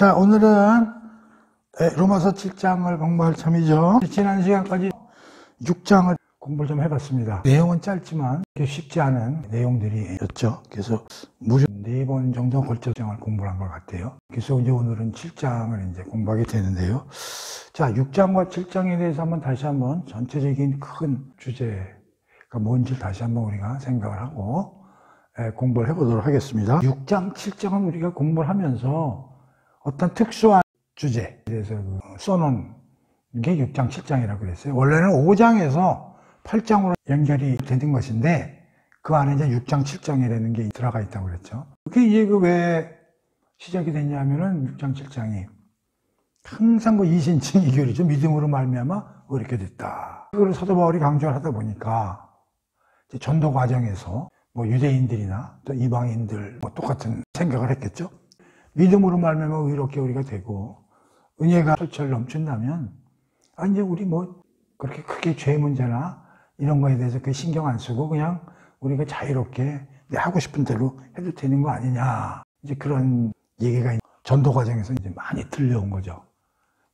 자, 오늘은 로마서 7장을 공부할 참이죠. 지난 시간까지 6장을 공부를 좀 해봤습니다. 내용은 짧지만 쉽지 않은 내용들이었죠. 그래서 무려 4번 정도 걸쳐서 공부를 한 것 같아요. 그래서 이제 오늘은 7장을 이제 공부하게 되는데요. 자, 6장과 7장에 대해서 다시 한번 전체적인 큰 주제가 뭔지 다시 한번 우리가 생각을 하고 공부를 해보도록 하겠습니다. 6장, 7장은 우리가 공부를 하면서 어떤 특수한 주제에 대해서 써놓은 게 6장, 7장이라고 그랬어요. 원래는 5장에서 8장으로 연결이 되는 것인데 그 안에 이제 6장, 7장이라는 게 들어가 있다고 그랬죠. 그게 이제 왜 시작이 됐냐면은 6장, 7장이 항상 이신칭 이교리죠. 믿음으로 말미암아 그렇게 됐다. 그걸 사도 바울이 강조를 하다 보니까 전도 과정에서 유대인들이나 또 이방인들 똑같은 생각을 했겠죠. 믿음으로 말미암아 의롭게 우리가 되고 은혜가 철철 넘친다면 이제 우리 그렇게 크게 죄 문제나 이런 거에 대해서 신경 안 쓰고 그냥 우리가 자유롭게 내 하고 싶은 대로 해도 되는 거 아니냐. 이제 그런 얘기가 전도 과정에서 이제 많이 들려온 거죠.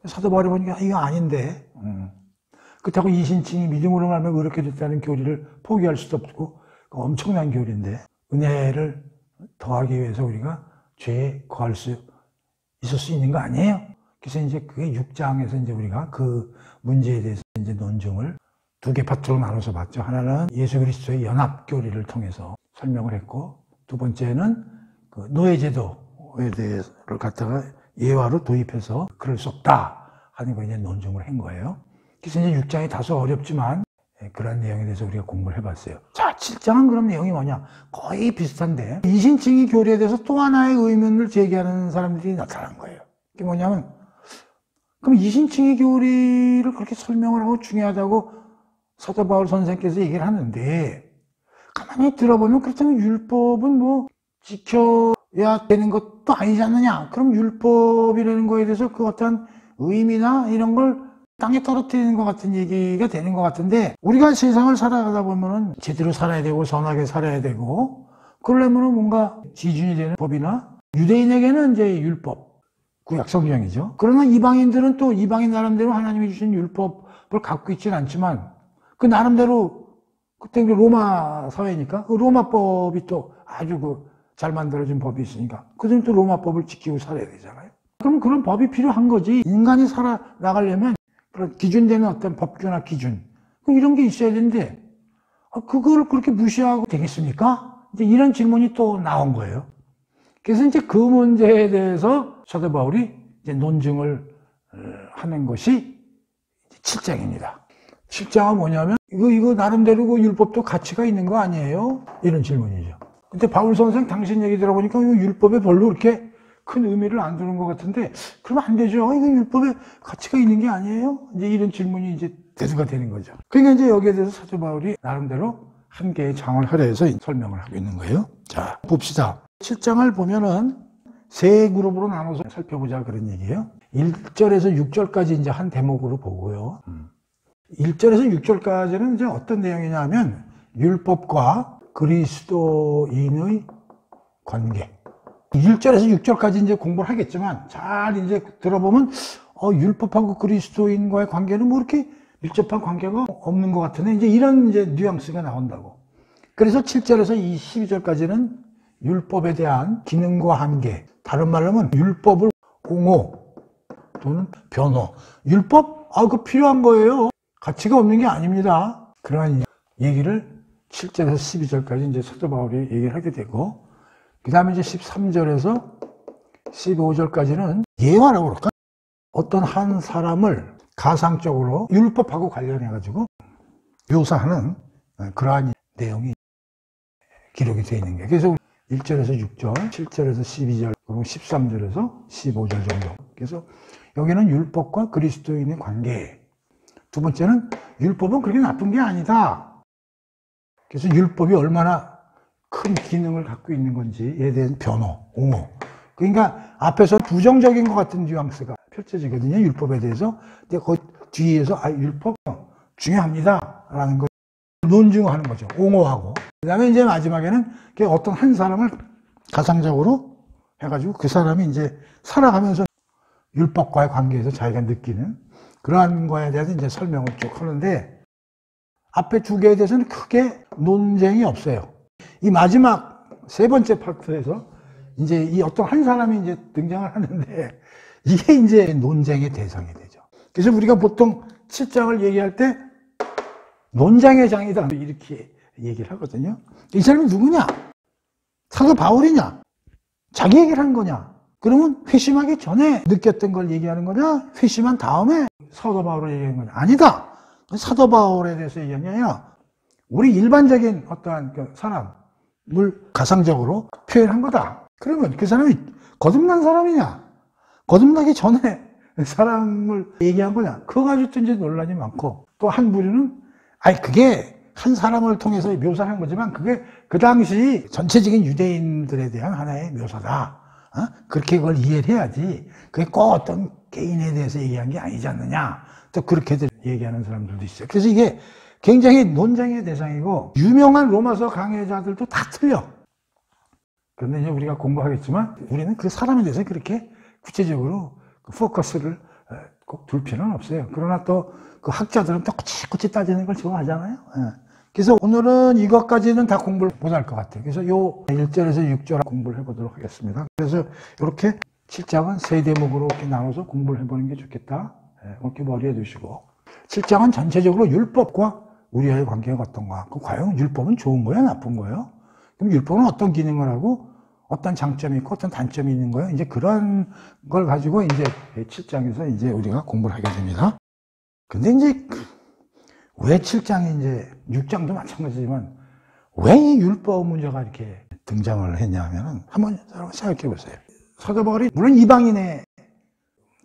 사도 바울이 보니까 이거 아닌데. 그렇다고 이신칭이 믿음으로 말미암아 의롭게 됐다는 교리를 포기할 수도 없고 엄청난 교리인데 은혜를 더하기 위해서 우리가 죄에 거할 수 있을 수 있는 거 아니에요? 그래서 이제 그게 6장에서 이제 우리가 그 문제에 대해서 이제 논증을 2개 파트로 나눠서 봤죠. 하나는 예수 그리스도의 연합 교리를 통해서 설명을 했고, 두 번째는 그 노예제도에 대해서를 갖다가 예화로 도입해서 그럴 수 없다 하는 거 이제 논증을 한 거예요. 그래서 이제 6장이 다소 어렵지만 그런 내용에 대해서 우리가 공부를 해봤어요. 자, 7장은 그럼 내용이 뭐냐? 거의 비슷한데 이신칭의 교리에 대해서 또 하나의 의문을 제기하는 사람들이 나타난 거예요. 그게 뭐냐면 그럼 이신칭의 교리를 그렇게 설명을 하고 중요하다고 사도 바울 선생께서 얘기를 하는데 가만히 들어보면 그렇다면 율법은 지켜야 되는 것도 아니지 않느냐? 그럼 율법이라는 거에 대해서 그 어떤 의미나 이런 걸 땅에 떨어뜨리는 것 같은 얘기가 되는 것 같은데 우리가 세상을 살아가다 보면은 제대로 살아야 되고 선하게 살아야 되고 그러려면은 뭔가 기준이 되는 법이나 유대인에게는 이제 율법, 구약 성경이죠. 그러나 이방인들은 또 이방인 나름대로 하나님이 주신 율법을 갖고 있지는 않지만 그 나름대로 그때 로마 사회니까 그 로마법이 또 아주 잘 만들어진 법이 있으니까 그들은 또 로마법을 지키고 살아야 되잖아요. 그럼 그런 법이 필요한 거지. 인간이 살아나가려면 그런 기준되는 어떤 법규나 기준 이런 게 있어야 되는데 그걸 그렇게 무시하고 되겠습니까? 이제 이런 질문이 또 나온 거예요. 그래서 이제 그 문제에 대해서 사도 바울이 이제 논증을 하는 것이 7장입니다. 7장은 뭐냐면 이거 나름대로 율법도 가치가 있는 거 아니에요? 이런 질문이죠. 근데 바울 선생 당신 얘기 들어보니까 이 율법에 별로 그렇게 큰 의미를 안 두는 것 같은데 그러면 안 되죠. 이거 율법에 가치가 있는 게 아니에요? 이제 이런 질문이 이제 대두가 되는 거죠. 그러니까 이제 여기에 대해서 사도 바울이 나름대로 한 개의 장을 할애해서 설명을 하고 있는 거예요. 자, 봅시다. 7장을 보면은 세 그룹으로 나눠서 살펴보자 그런 얘기예요. 1절에서 6절까지 이제 한 대목으로 보고요. 1절에서 6절까지는 이제 어떤 내용이냐 하면 율법과 그리스도인의 관계. 1절에서 6절까지 이제 공부를 하겠지만 잘 이제 들어보면 율법하고 그리스도인과의 관계는 이렇게 밀접한 관계가 없는 것 같은데 이제 이런 이제 뉘앙스가 나온다고. 그래서 7절에서 12절까지는 율법에 대한 기능과 한계. 다른 말로 하면 율법을 옹호 또는 변호. 율법? 그거 필요한 거예요. 가치가 없는 게 아닙니다. 그러한 얘기를 7절에서 12절까지 이제 사도 바울이 얘기를 하게 되고 그 다음에 이제 13절에서 15절까지는 예화라고 그럴까? 어떤 한 사람을 가상적으로 율법하고 관련해가지고 묘사하는 그러한 내용이 기록이 되어 있는 거예요. 그래서 1절에서 6절, 7절에서 12절, 그리고 13절에서 15절 정도. 그래서 여기는 율법과 그리스도인의 관계. 두 번째는 율법은 그렇게 나쁜 게 아니다. 그래서 율법이 얼마나 큰 기능을 갖고 있는 건지에 대한 변호, 옹호. 그러니까 앞에서 부정적인 것 같은 뉘앙스가 펼쳐지거든요. 율법에 대해서. 근데 그 뒤에서 율법 중요합니다. 라는 걸 논증하는 거죠. 옹호하고. 그 다음에 이제 마지막에는 어떤 한 사람을 가상적으로 해가지고 그 사람이 이제 살아가면서 율법과의 관계에서 자기가 느끼는 그러한 거에 대해서 이제 설명을 쭉 하는데, 앞에 두 개에 대해서는 크게 논쟁이 없어요. 이 마지막 세 번째 파트에서 이제 이 어떤 한 사람이 이제 등장을 하는데, 이게 이제 논쟁의 대상이 되죠. 그래서 우리가 보통 7장을 얘기할 때 논쟁의 장이다 이렇게 얘기를 하거든요. 이 사람이 누구냐? 사도 바울이냐? 자기 얘기를 한 거냐? 그러면 회심하기 전에 느꼈던 걸 얘기하는 거냐? 회심한 다음에 사도 바울을 얘기하는 거냐? 아니다. 사도 바울에 대해서 얘기하는 게 아니라 우리 일반적인 어떠한 그 사람을 가상적으로 표현한 거다. 그러면 그 사람이 거듭난 사람이냐? 거듭나기 전에 사람을 얘기한 거냐? 그거 가지고 또 이제 논란이 많고, 또 한 부류는 아니 그게 한 사람을 통해서 묘사한 거지만 그게 그 당시 전체적인 유대인들에 대한 하나의 묘사다. 그렇게 그걸 이해를 해야지. 그게 꼭 어떤 개인에 대해서 얘기한 게 아니지 않느냐. 또 그렇게들 얘기하는 사람들도 있어요. 그래서 이게 굉장히 논쟁의 대상이고, 유명한 로마서 강해자들도 다 틀려. 그런데 이제 우리가 공부하겠지만 우리는 그 사람에 대해서 그렇게 구체적으로 포커스를 꼭 둘 필요는 없어요. 그러나 또 그 학자들은 또 꼬치꼬치 따지는 걸 좋아하잖아요. 그래서 오늘은 이것까지는 다 공부를 못할 것 같아요. 그래서 요 1절에서 6절 공부를 해보도록 하겠습니다. 그래서 이렇게 7장은 세 대목으로 이렇게 나눠서 공부를 해보는 게 좋겠다. 이렇게 머리에 두시고, 7장은 전체적으로 율법과 우리와의 관계가 어떤가, 과연 율법은 좋은 거야, 나쁜 거예요? 그럼 율법은 어떤 기능을 하고 어떤 장점이 있고 어떤 단점이 있는 거예요? 이제 그런 걸 가지고 이제 7장에서 이제 우리가 공부를 하게 됩니다. 근데 이제 왜 7장이 이제 6장도 마찬가지지만 왜 이 율법 문제가 이렇게 등장을 했냐면은 한번 생각해 보세요. 사도 바울이 물론 이방인의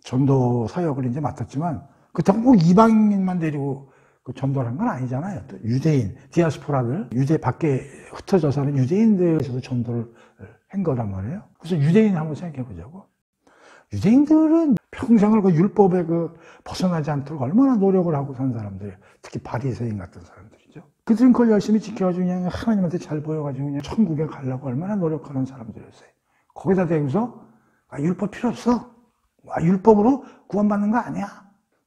전도 사역을 이제 맡았지만 그렇다고 꼭 이방인만 데리고 그 전도를 한 건 아니잖아요. 또 유대인, 디아스포라들, 유대 밖에 흩어져 사는 유대인들에서도 전도를 한 거란 말이에요. 그래서 유대인 한번 생각해 보자고. 유대인들은 평생을 그 율법에 벗어나지 않도록 얼마나 노력을 하고 산 사람들이에요. 특히 바리새인 같은 사람들이죠. 그들은 그걸 열심히 지켜가지고 그냥 하나님한테 잘 보여가지고 그냥 천국에 가려고 얼마나 노력하는 사람들이었어요. 거기다 대고서 율법 필요 없어. 율법으로 구원받는 거 아니야.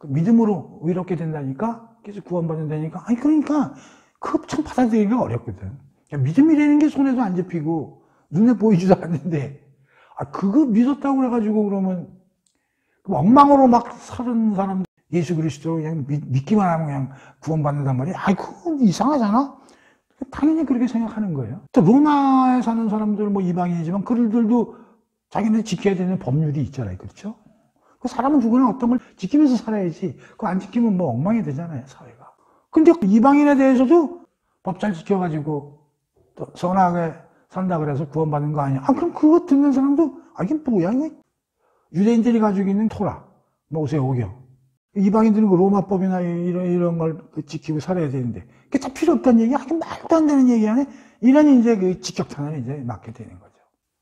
믿음으로 의롭게 된다니까. 그래서 구원받는다니까. 아니 그러니까 그거 참 받아들이기가 어렵거든. 믿음이라는 게 손에도 안 잡히고 눈에 보이지도 않는데, 그거 믿었다고 그래가지고 그러면 엉망으로 막 사는 사람들, 예수 그리스도 그냥 믿기만 하면 그냥 구원받는단 말이야. 그건 이상하잖아? 당연히 그렇게 생각하는 거예요. 또 로마에 사는 사람들, 이방인이지만 그들도 자기네 지켜야 되는 법률이 있잖아요. 그렇죠? 그 사람은 누구나 어떤 걸 지키면서 살아야지. 그거 안 지키면 엉망이 되잖아요, 사회가. 근데 이방인에 대해서도 법 잘 지켜가지고 또 선하게 산다 그래서 구원받는 거 아니야? 그럼 그거 듣는 사람도, 이게 뭐야, 이거? 유대인들이 가지고 있는 토라, 모세오경. 이방인들은 그 로마법이나 이런 걸 지키고 살아야 되는데, 그게 다 필요 없다는 얘기, 말도 안 되는 얘기 안에, 이런 이제 그 직격탄을 이제 맞게 되는 거죠.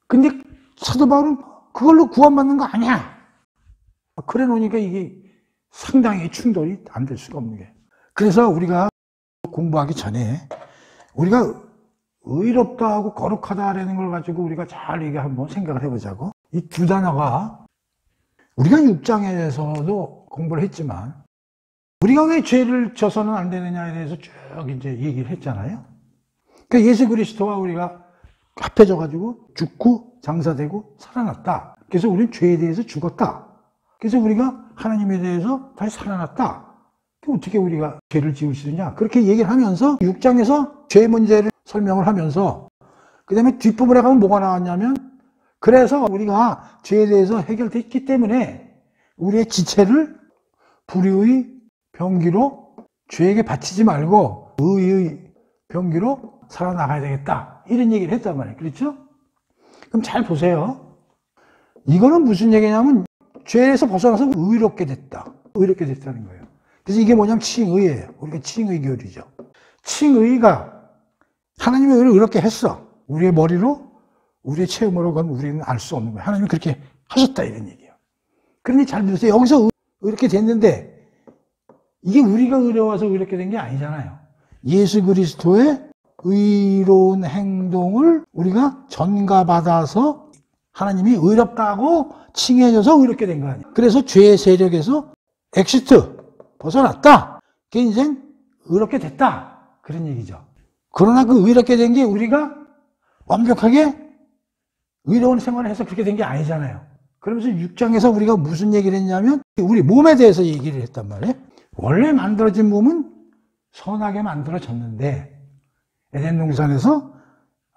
근데 사도 바울은 그걸로 구원받는 거 아니야! 그래 놓으니까 이게 상당히 충돌이 안 될 수가 없는 게. 그래서 우리가 공부하기 전에, 우리가 의롭다 하고 거룩하다라는 걸 가지고 우리가 잘 이게 한번 생각을 해보자고. 이 두 단어가 우리가 6장에서도 공부를 했지만 우리가 왜 죄를 져서는 안 되느냐에 대해서 쭉 이제 얘기를 했잖아요. 그러니까 예수 그리스도와 우리가 합해져 가지고 죽고 장사되고 살아났다. 그래서 우리는 죄에 대해서 죽었다. 그래서 우리가 하나님에 대해서 다시 살아났다. 어떻게 우리가 죄를 지을 수 있느냐? 그렇게 얘기를 하면서 6장에서 죄 문제를 설명을 하면서, 그 다음에 뒷부분에 가면 뭐가 나왔냐면, 그래서 우리가 죄에 대해서 해결됐기 때문에 우리의 지체를 불의의 병기로 죄에게 바치지 말고 의의 병기로 살아나가야 되겠다. 이런 얘기를 했단 말이에요. 그렇죠? 그럼 잘 보세요. 이거는 무슨 얘기냐면 죄에서 벗어나서 의롭게 됐다. 의롭게 됐다는 거예요. 그래서 이게 뭐냐면 칭의예요. 우리가 칭의 교리죠. 칭의가 하나님이 우리를 의롭게 했어. 우리의 머리로, 우리의 체험으로 그건 우리는 알 수 없는 거예요. 하나님이 그렇게 하셨다 이런 얘기예요. 그런데 잘 들으세요. 여기서 의롭게 됐는데 이게 우리가 의로워서 의롭게 된 게 아니잖아요. 예수 그리스도의 의로운 행동을 우리가 전가받아서 하나님이 의롭다고 칭해져서 의롭게 된 거 아니에요. 그래서 죄의 세력에서 엑시트, 벗어났다. 그게 이제 의롭게 됐다. 그런 얘기죠. 그러나 그 의롭게 된 게 우리가 완벽하게 의로운 생활을 해서 그렇게 된 게 아니잖아요. 그러면서 6장에서 우리가 무슨 얘기를 했냐면 우리 몸에 대해서 얘기를 했단 말이에요. 원래 만들어진 몸은 선하게 만들어졌는데 에덴 동산에서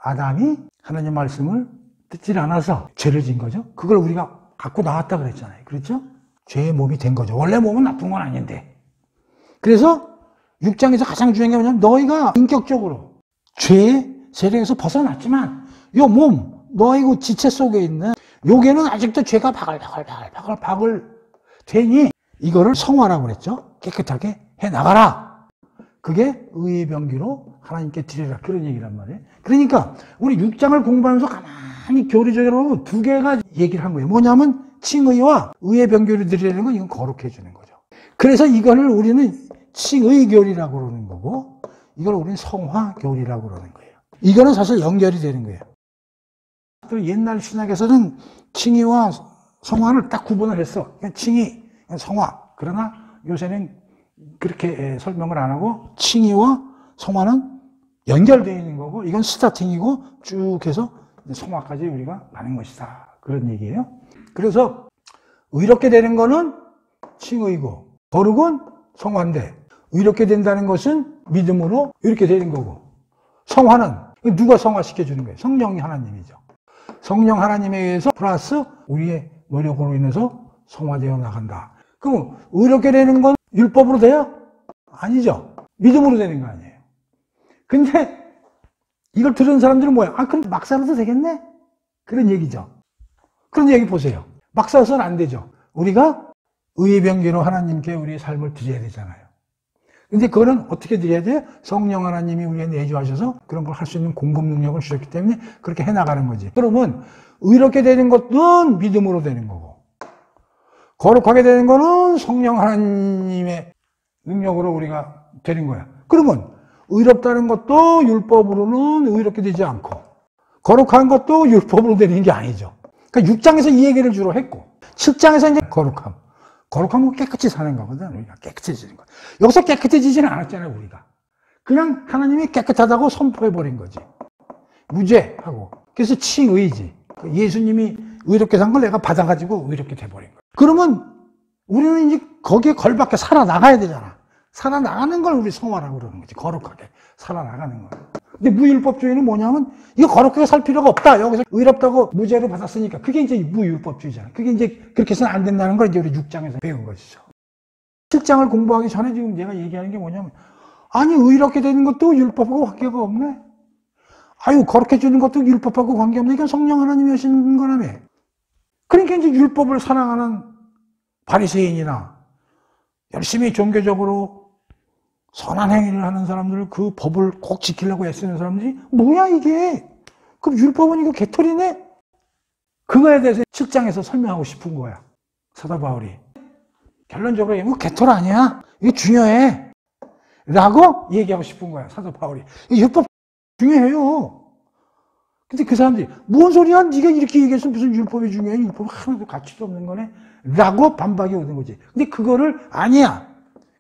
아담이 하나님 말씀을 듣질 않아서 죄를 진 거죠. 그걸 우리가 갖고 나왔다 그랬잖아요. 그렇죠? 죄의 몸이 된 거죠. 원래 몸은 나쁜 건 아닌데. 그래서 6장에서 가장 중요한 게 뭐냐면 너희가 인격적으로 죄의 세력에서 벗어났지만 이 몸, 너희 그 지체 속에 있는 요게는 아직도 죄가 바글바글 되니 이거를 성화라고 그랬죠. 깨끗하게 해나가라. 그게 의의 병기로 하나님께 드리라. 그런 얘기란 말이에요. 그러니까 우리 6장을 공부하면서 가만히 교리적으로 두 개가 얘기를 한 거예요. 뭐냐면 칭의와 의의 병기로 드리라는 건 이건 거룩해 주는 거죠. 그래서 이거를 우리는 칭의교리라고 그러는 거고 이걸 우리는 성화교리라고 그러는 거예요. 이거는 사실 연결이 되는 거예요. 또 옛날 신학에서는 칭의와 성화를 딱 구분을 했어. 그냥 칭의, 성화. 그러나 요새는 그렇게 설명을 안 하고 칭의와 성화는 연결되어 있는 거고 이건 스타팅이고 쭉 해서 성화까지 우리가 가는 것이다. 그런 얘기예요. 그래서 의롭게 되는 거는 칭의고 거룩은 성화인데 의롭게 된다는 것은 믿음으로 이렇게 되는 거고 성화는 누가 성화시켜주는 거예요? 성령이 하나님이죠. 성령 하나님에 의해서 플러스 우리의 노력으로 인해서 성화되어 나간다. 그럼 의롭게 되는 건 율법으로 돼요? 아니죠. 믿음으로 되는 거 아니에요. 근데 이걸 들은 사람들은 뭐야? 아, 그럼 막 살아도 되겠네? 그런 얘기죠. 그런 얘기 보세요. 막 살아서는 안 되죠. 우리가 의의 병기로 하나님께 우리의 삶을 드려야 되잖아요. 근데 그거는 어떻게 드려야 돼요? 성령 하나님이 우리에 내주하셔서 그런 걸 할 수 있는 공급 능력을 주셨기 때문에 그렇게 해나가는 거지. 그러면 의롭게 되는 것은 믿음으로 되는 거고 거룩하게 되는 거는 성령 하나님의 능력으로 우리가 되는 거야. 그러면 의롭다는 것도 율법으로는 의롭게 되지 않고 거룩한 것도 율법으로 되는 게 아니죠. 그러니까 6장에서 이 얘기를 주로 했고 7장에서 이제 거룩함. 거룩하면 깨끗이 사는 거거든. 우리가 깨끗해지는 거. 여기서 깨끗해지지는 않았잖아요, 우리가. 그냥 하나님이 깨끗하다고 선포해버린 거지. 무죄하고. 그래서 칭의지. 예수님이 의롭게 산 걸 내가 받아가지고 의롭게 돼버린 거야. 그러면 우리는 이제 거기에 걸밖에 살아나가야 되잖아. 살아나가는 걸 우리 성화라고 그러는 거지. 거룩하게. 살아나가는 거. 근데 무율법주의는 뭐냐면 이거 거룩하게 살 필요가 없다. 여기서 의롭다고 무죄로 받았으니까 그게 이제 무율법주의잖아. 그게 이제 그렇게 해서는 안 된다는 걸 이제 우리 6장에서 배운 것이죠. 7장을 공부하기 전에 지금 내가 얘기하는 게 뭐냐면 아니 의롭게 되는 것도 율법하고 관계가 없네. 아유 거룩해지는 것도 율법하고 관계없네. 이건 성령 하나님이 하시는 거라며. 그러니까 이제 율법을 사랑하는 바리새인이나 열심히 종교적으로 선한 행위를 하는 사람들, 그 법을 꼭 지키려고 애쓰는 사람들이 뭐야 이게? 그럼 율법은 이거 개털이네? 그거에 대해서 7장에서 설명하고 싶은 거야. 사도 바울이. 결론적으로 이거 개털 아니야? 이거 중요해. 라고 얘기하고 싶은 거야. 사도 바울이. 율법 중요해요. 근데 그 사람들이 뭔 소리야? 네가 이렇게 얘기해서 무슨 율법이 중요해? 율법은 하나도 가치도 없는 거네? 라고 반박이 오는 거지. 근데 그거를 아니야.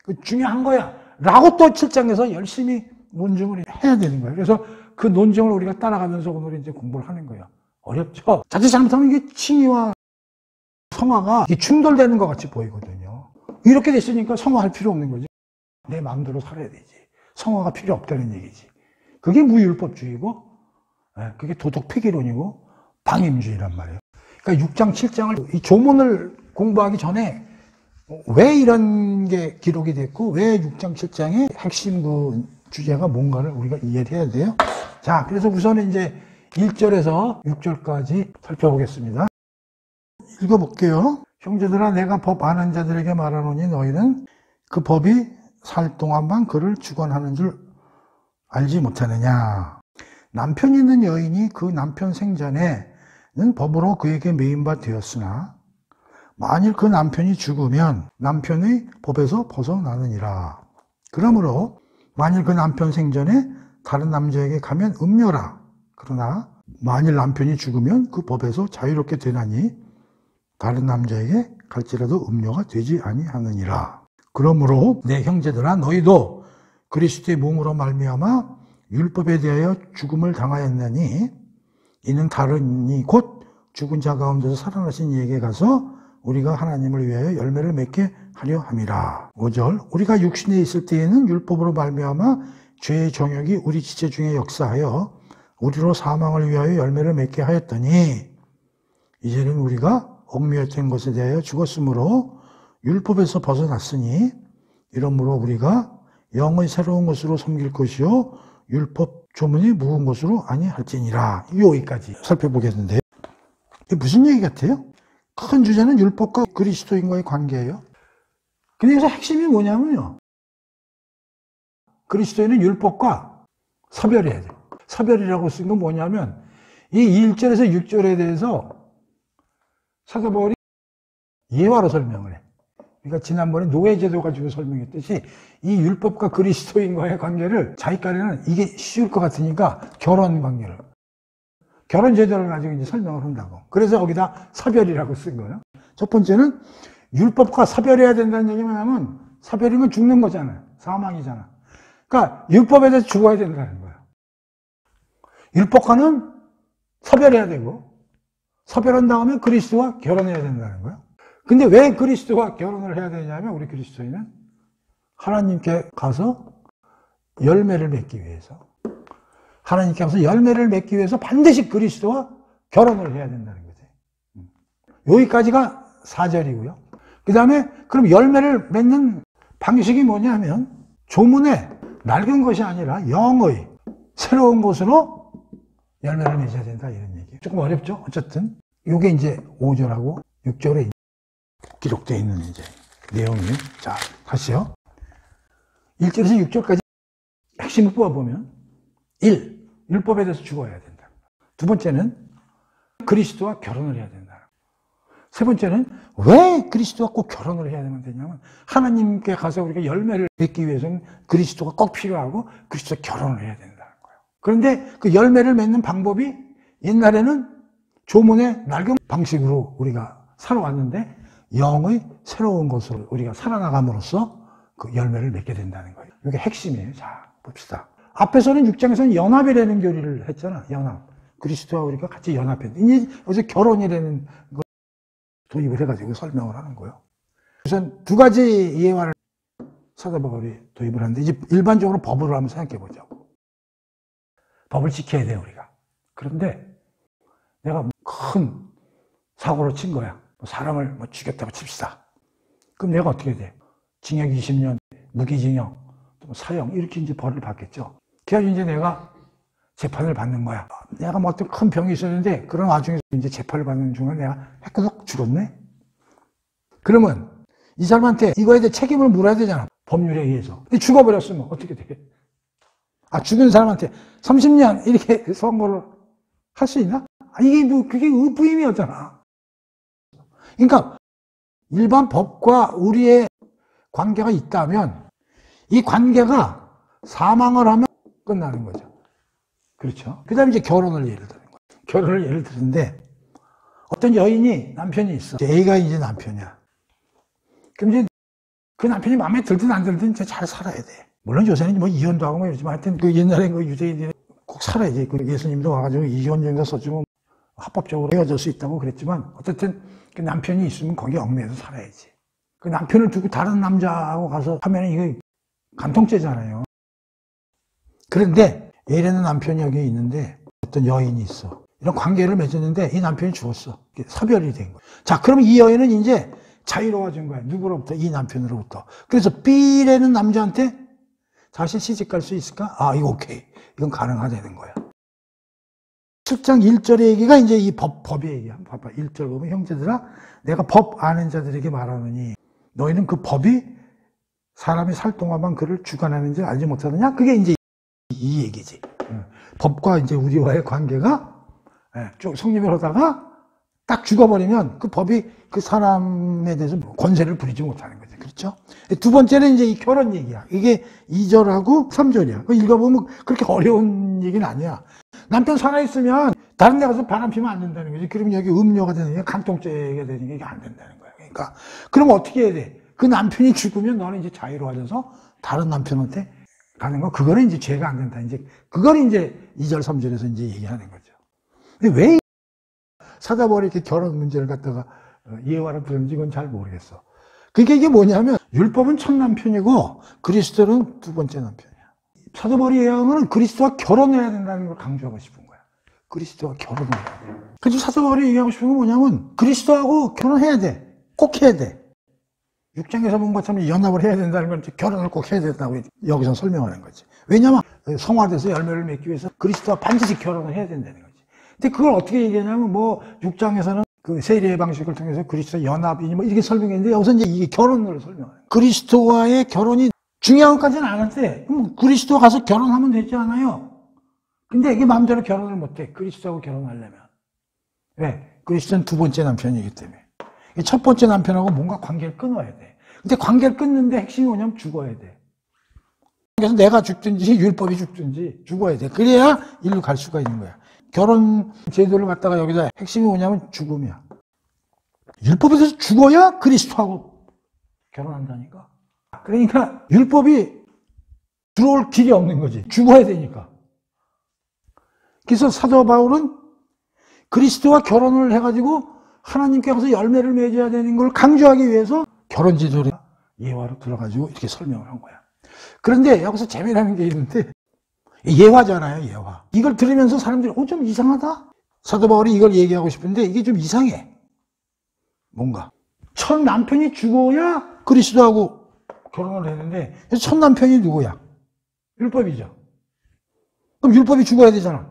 그 중요한 거야. 라고 또 7장에서 열심히 논증을 해야 되는 거예요. 그래서 그 논증을 우리가 따라가면서 오늘 이제 공부를 하는 거예요. 어렵죠? 자칫 잘못하면 이게 칭의와 성화가 이게 충돌되는 것 같이 보이거든요. 이렇게 됐으니까 성화할 필요 없는 거지. 내 마음대로 살아야 되지. 성화가 필요 없다는 얘기지. 그게 무율법주의고, 그게 도덕 폐기론이고, 방임주의란 말이에요. 그러니까 6장, 7장을, 이 조문을 공부하기 전에 왜 이런 게 기록이 됐고 왜 6장, 7장의 핵심 그 주제가 뭔가를 우리가 이해를 해야 돼요. 자, 그래서 우선은 이제 1절에서 6절까지 살펴보겠습니다. 읽어볼게요. 형제들아 내가 법 아는 자들에게 말하노니 너희는 그 법이 살 동안만 그를 주관하는 줄 알지 못하느냐. 남편 있는 여인이 그 남편 생전에는 법으로 그에게 매인 바 되었으나 만일 그 남편이 죽으면 남편의 법에서 벗어나느니라. 그러므로 만일 그 남편 생전에 다른 남자에게 가면 음녀라. 그러나 만일 남편이 죽으면 그 법에서 자유롭게 되나니 다른 남자에게 갈지라도 음료가 되지 아니하느니라. 그러므로 내 형제들아 너희도 그리스도의 몸으로 말미암아 율법에 대하여 죽음을 당하였나니 이는 다른이 곧 죽은 자 가운데서 살아나신 이에게 가서 우리가 하나님을 위하여 열매를 맺게 하려 함이라. 5절 우리가 육신에 있을 때에는 율법으로 말미암아 죄의 정욕이 우리 지체 중에 역사하여 우리로 사망을 위하여 열매를 맺게 하였더니 이제는 우리가 얽매였던 것에 대하여 죽었으므로 율법에서 벗어났으니 이러므로 우리가 영의 새로운 것으로 섬길 것이요 율법 조문이 묵은 것으로 아니할지니라. 여기까지 살펴보겠는데 이게 무슨 얘기 같아요? 큰 주제는 율법과 그리스도인과의 관계예요. 근데 여기서 핵심이 뭐냐면요, 그리스도인은 율법과 사별해야 돼요. 사별이라고 쓴 건 뭐냐면 이 1절에서 6절에 대해서 사도 바울이 예화로 설명을 해. 그러니까 지난번에 노예제도 가지고 설명했듯이 이 율법과 그리스도인과의 관계를 자기까지는 이게 쉬울 것 같으니까 결혼 관계를, 결혼 제도를 가지고 이제 설명을 한다고. 그래서 거기다 사별이라고 쓴 거예요. 첫 번째는 율법과 사별해야 된다는 얘기 뭐냐면 사별이면 죽는 거잖아요. 사망이잖아. 그러니까 율법에 대해서 죽어야 된다는 거예요. 율법과는 사별해야 되고 사별한 다음에 그리스도와 결혼해야 된다는 거예요. 근데 왜 그리스도와 결혼을 해야 되냐면 우리 그리스도인은 하나님께 가서 열매를 맺기 위해서, 하나님께 가서 열매를 맺기 위해서 반드시 그리스도와 결혼을 해야 된다는 거지. 여기까지가 4절이고요. 그 다음에 그럼 열매를 맺는 방식이 뭐냐면 조문에 낡은 것이 아니라 영의 새로운 것으로 열매를 맺어야 된다, 이런 얘기예요. 조금 어렵죠? 어쨌든 이게 이제 5절하고 6절에 기록되어 있는 이제 내용이에요. 자, 다시요. 1절에서 6절까지 핵심을 뽑아보면 1. 율법에 대해서 죽어야 된다. 두 번째는 그리스도와 결혼을 해야 된다. 세 번째는 왜 그리스도와 꼭 결혼을 해야 되냐면 하나님께 가서 우리가 열매를 맺기 위해서는 그리스도가 꼭 필요하고 그리스도와 결혼을 해야 된다는 거예요. 그런데 그 열매를 맺는 방법이 옛날에는 조문의 낡은 방식으로 우리가 살아왔는데 영의 새로운 것으로 우리가 살아나감으로써 그 열매를 맺게 된다는 거예요. 이게 핵심이에요. 자, 봅시다. 앞에서는 6장에서는 연합이라는 교리를 했잖아. 연합. 그리스도와 우리가 같이 연합했는데 이제 여기서 결혼이라는 걸 도입을 해가지고 설명을 하는 거예요. 우선 두 가지 예화를 사도 바울이 도입을 하는데 이제 일반적으로 법으로 한번 생각해 보자고. 법을 지켜야 돼요, 우리가. 그런데 내가 큰 사고를 친 거야. 사람을 죽였다고 칩시다. 그럼 내가 어떻게 돼? 징역 20년, 무기징역, 또 사형, 이렇게 이제 벌을 받겠죠. 그래서 이제 내가 재판을 받는 거야. 내가 뭐 어떤 큰 병이 있었는데, 그런 와중에 이제 재판을 받는 중에 내가 해커덕 죽었네? 그러면 이 사람한테 이거에 대해 책임을 물어야 되잖아. 법률에 의해서. 근데 죽어버렸으면 어떻게 돼? 아, 죽은 사람한테 30년 이렇게 선고를 할 수 있나? 아, 이게 뭐, 그게 의부임이었잖아. 그러니까 일반 법과 우리의 관계가 있다면 이 관계가 사망을 하면 끝나는 거죠. 그렇죠. 그 다음에 이제 결혼을 예를 드는 거예요. 결혼을 예를 드는데 어떤 여인이 남편이 있어. A가 이제 남편이야. 그럼 이제 그 남편이 마음에 들든 안 들든 잘 살아야 돼. 물론 요새는 뭐 이혼도 하고 뭐 이러지만 하여튼 그 옛날에 그 유대인들이 꼭 살아야지. 그 예수님도 와가지고 이혼 정도 써주면 합법적으로 헤어질 수 있다고 그랬지만 어쨌든 그 남편이 있으면 거기에 얽매여서 살아야지. 그 남편을 두고 다른 남자하고 가서 하면 이거 간통죄잖아요. 그런데 A라는 남편이 여기 있는데 어떤 여인이 있어. 이런 관계를 맺었는데 이 남편이 죽었어. 사별이 된 거야. 자, 그러면 이 여인은 이제 자유로워진 거야. 누구로부터? 이 남편으로부터. 그래서 B라는 남자한테 다시 시집갈 수 있을까? 아, 이거 오케이. 이건 가능하다는 거야. 7장 1절의 얘기가 이제 이 법의 얘기야. 봐봐. 1절 보면 형제들아, 내가 법 아는 자들에게 말하노니 너희는 그 법이 사람이 살 동안만 그를 주관하는지 알지 못하느냐? 그게 이제 이 얘기지. 법과 이제 우리와의 관계가 쭉 성립을 하다가 딱 죽어버리면 그 법이 그 사람에 대해서 권세를 부리지 못하는 거죠. 그렇죠? 두 번째는 이제 이 결혼 얘기야. 이게 2절하고 3절이야. 읽어보면 그렇게 어려운 얘기는 아니야. 남편 살아있으면 다른 데 가서 바람 피면 안 된다는 거지. 그러면 여기 음료가 되는 게 간통죄가 되는 게 이게 안 된다는 거야. 그러니까 그럼 어떻게 해야 돼? 그 남편이 죽으면 너는 이제 자유로워져서 다른 남편한테 가는 거, 그거는 이제 죄가 안 된다. 이제 그걸 이제 2절 3절에서 이제 얘기하는 거죠. 근데 왜 사자벌이 이렇게 결혼 문제를 갖다가 예화를 부르는지 그건 잘 모르겠어. 그게 이게 뭐냐면 율법은 첫 남편이고 그리스도는 두 번째 남편이야. 사도바울이 얘기하는 건 그리스도와 결혼해야 된다는 걸 강조하고 싶은 거야. 그리스도와 결혼을 해야 돼. 그래서 사도바울이 얘기하고 싶은 건 뭐냐면 그리스도하고 결혼해야 돼. 꼭 해야 돼. 6장에서 본 것처럼 연합을 해야 된다는 건 결혼을 꼭 해야 된다고 여기서 설명하는 거지. 왜냐면 성화돼서 열매를 맺기 위해서 그리스도와 반드시 결혼을 해야 된다는 거지. 근데 그걸 어떻게 얘기하냐면 뭐 6장에서는 그 세례의 방식을 통해서 그리스도 연합이니 뭐 이렇게 설명했는데 여기서 이제 이게 결혼을 설명해요. 그리스도와의 결혼이 중요한 것까지는 아는데 그리스도 가서 결혼하면 되지 않아요? 근데 이게 마음대로 결혼을 못해. 그리스도하고 결혼하려면. 왜? 그리스도는 두 번째 남편이기 때문에. 첫 번째 남편하고 뭔가 관계를 끊어야 돼. 근데 관계를 끊는데 핵심이 뭐냐면 죽어야 돼. 그래서 내가 죽든지 율법이 죽든지 죽어야 돼. 그래야 일로 갈 수가 있는 거야. 결혼 제도를 갖다가 여기다 핵심이 뭐냐면 죽음이야. 율법에서 죽어야 그리스도하고 결혼한다니까. 그러니까 율법이 들어올 길이 없는 거지. 죽어야 되니까. 그래서 사도 바울은 그리스도와 결혼을 해가지고 하나님께 가서 열매를 맺어야 되는 걸 강조하기 위해서 결혼 제도를 예화로 들어가지고 이렇게 설명을 한 거야. 그런데 여기서 재미나는 게 있는데 예화잖아요, 예화. 이걸 들으면서 사람들이 좀 이상하다? 사도 바울이 이걸 얘기하고 싶은데 이게 좀 이상해. 뭔가. 첫 남편이 죽어야 그리스도하고 결혼을 했는데 첫 남편이 누구야? 율법이죠. 그럼 율법이 죽어야 되잖아.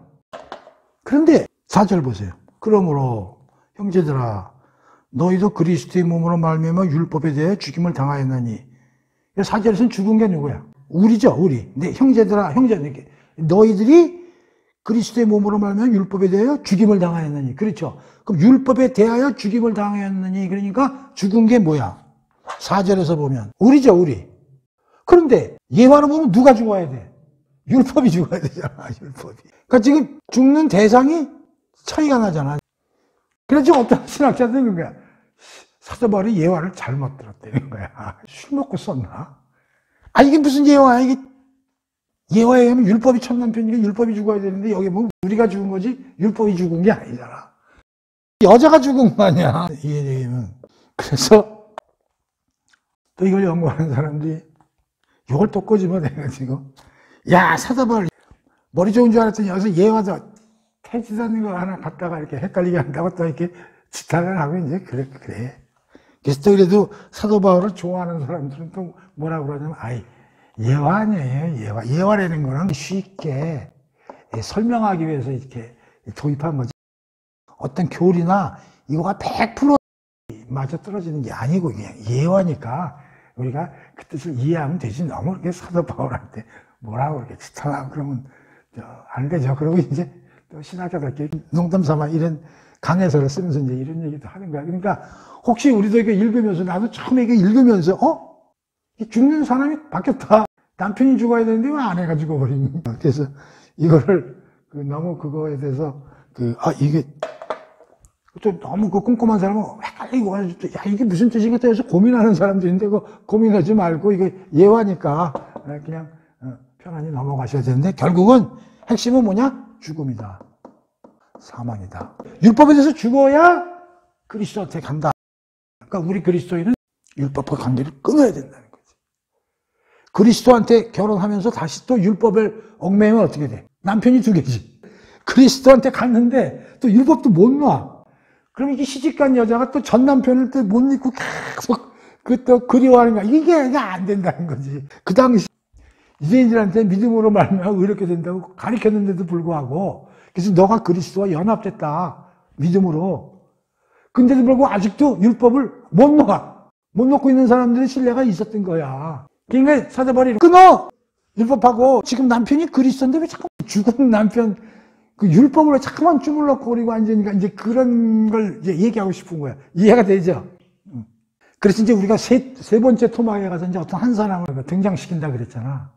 그런데 4절 보세요. 그러므로 형제들아 너희도 그리스도의 몸으로 말미암아 율법에 대해 죽임을 당하였나니 4절에서는 죽은 게 누구야? 우리죠, 우리. 근데 형제들아, 형제들 너희들이 그리스도의 몸으로 말미암아 율법에 대하여 죽임을 당하였느니. 그렇죠. 그럼 율법에 대하여 죽임을 당하였느니 그러니까 죽은 게 뭐야? 4절에서 보면 우리죠, 우리. 그런데 예화로 보면 누가 죽어야 돼? 율법이 죽어야 되잖아, 율법이. 그러니까 지금 죽는 대상이 차이가 나잖아. 그래서 어떤 신학자들은 그런 거야. 사도 바울이 예화를 잘못 들었다는 거야. 술 먹고 썼나? 이게 무슨 예화야, 이게. 예화에 의하면 율법이 첫 남편이니까 율법이 죽어야 되는데 여기 보면 우리가 죽은 거지 율법이 죽은 게 아니잖아. 여자가 죽은 거 아니야. 이해되면. 그래서 또 이걸 연구하는 사람들이 이걸 또 꼬집어내가지고 야, 사도 바울 머리 좋은 줄 알았더니 여기서 예화도 태지다는 거 하나 갖다가 이렇게 헷갈리게 한다고 또 이렇게 지탄을 하고 이제 그래. 그래서 또 그래도 사도 바울을 좋아하는 사람들은 또 뭐라고 그러냐면 예화 아니에요, 예화. 예화라는 거는 쉽게 설명하기 위해서 이렇게 도입한 거지. 어떤 교리나 이거가 100% 맞아 떨어지는 게 아니고 그냥 예화니까 우리가 그 뜻을 이해하면 되지. 너무 그렇게 사도 바울한테 뭐라고 그렇게 지탄하고 그러면 안 되죠. 그리고 이제 또 신학자들끼리 농담 삼아 이런 강해서를 쓰면서 이제 이런 얘기도 하는 거야. 그러니까 혹시 우리도 이거 읽으면서 나도 처음에 이거 읽으면서 죽는 사람이 바뀌었다. 남편이 죽어야 되는데 왜 아내가 죽어버린 거야. 그래서 이거를 너무 그거에 대해서 이게 좀 너무 그 꼼꼼한 사람은 헷갈리고 야 이게 무슨 뜻인가 해서 고민하는 사람들인데 그거 고민하지 말고 이거 예화니까 그냥 편안히 넘어가셔야 되는데 결국은 핵심은 뭐냐? 죽음이다. 사망이다. 율법에 대해서 죽어야 그리스도한테 간다. 그러니까 우리 그리스도인은 율법과 관계를 끊어야 된다는 거지. 그리스도한테 결혼하면서 다시 또 율법을 얽매이면 어떻게 돼? 남편이 두 개지. 그리스도한테 갔는데 또 율법도 못 놔. 그럼 이게 시집간 여자가 또 전 남편을 또 못 잊고 계속 또 그리워하는 거야. 이게 안 된다는 거지. 그 당시 유대인들한테 믿음으로 말미암아 의롭게 된다고 가르쳤는데도 불구하고 그래서 너가 그리스도와 연합됐다. 믿음으로. 근데도 불구하고 아직도 율법을 못 놓아. 못 놓고 있는 사람들의 신뢰가 있었던 거야. 그러니까 사도 바울이 끊어! 율법하고 지금 남편이 그리스도인데 왜 자꾸 죽은 남편 그 율법으로 자꾸만 주물럭 거리고 앉으니까 이제 그런 걸 이제 얘기하고 싶은 거야. 이해가 되죠? 그래서 이제 우리가 세 번째 토막에 가서 이제 어떤 한 사람을 등장시킨다 그랬잖아.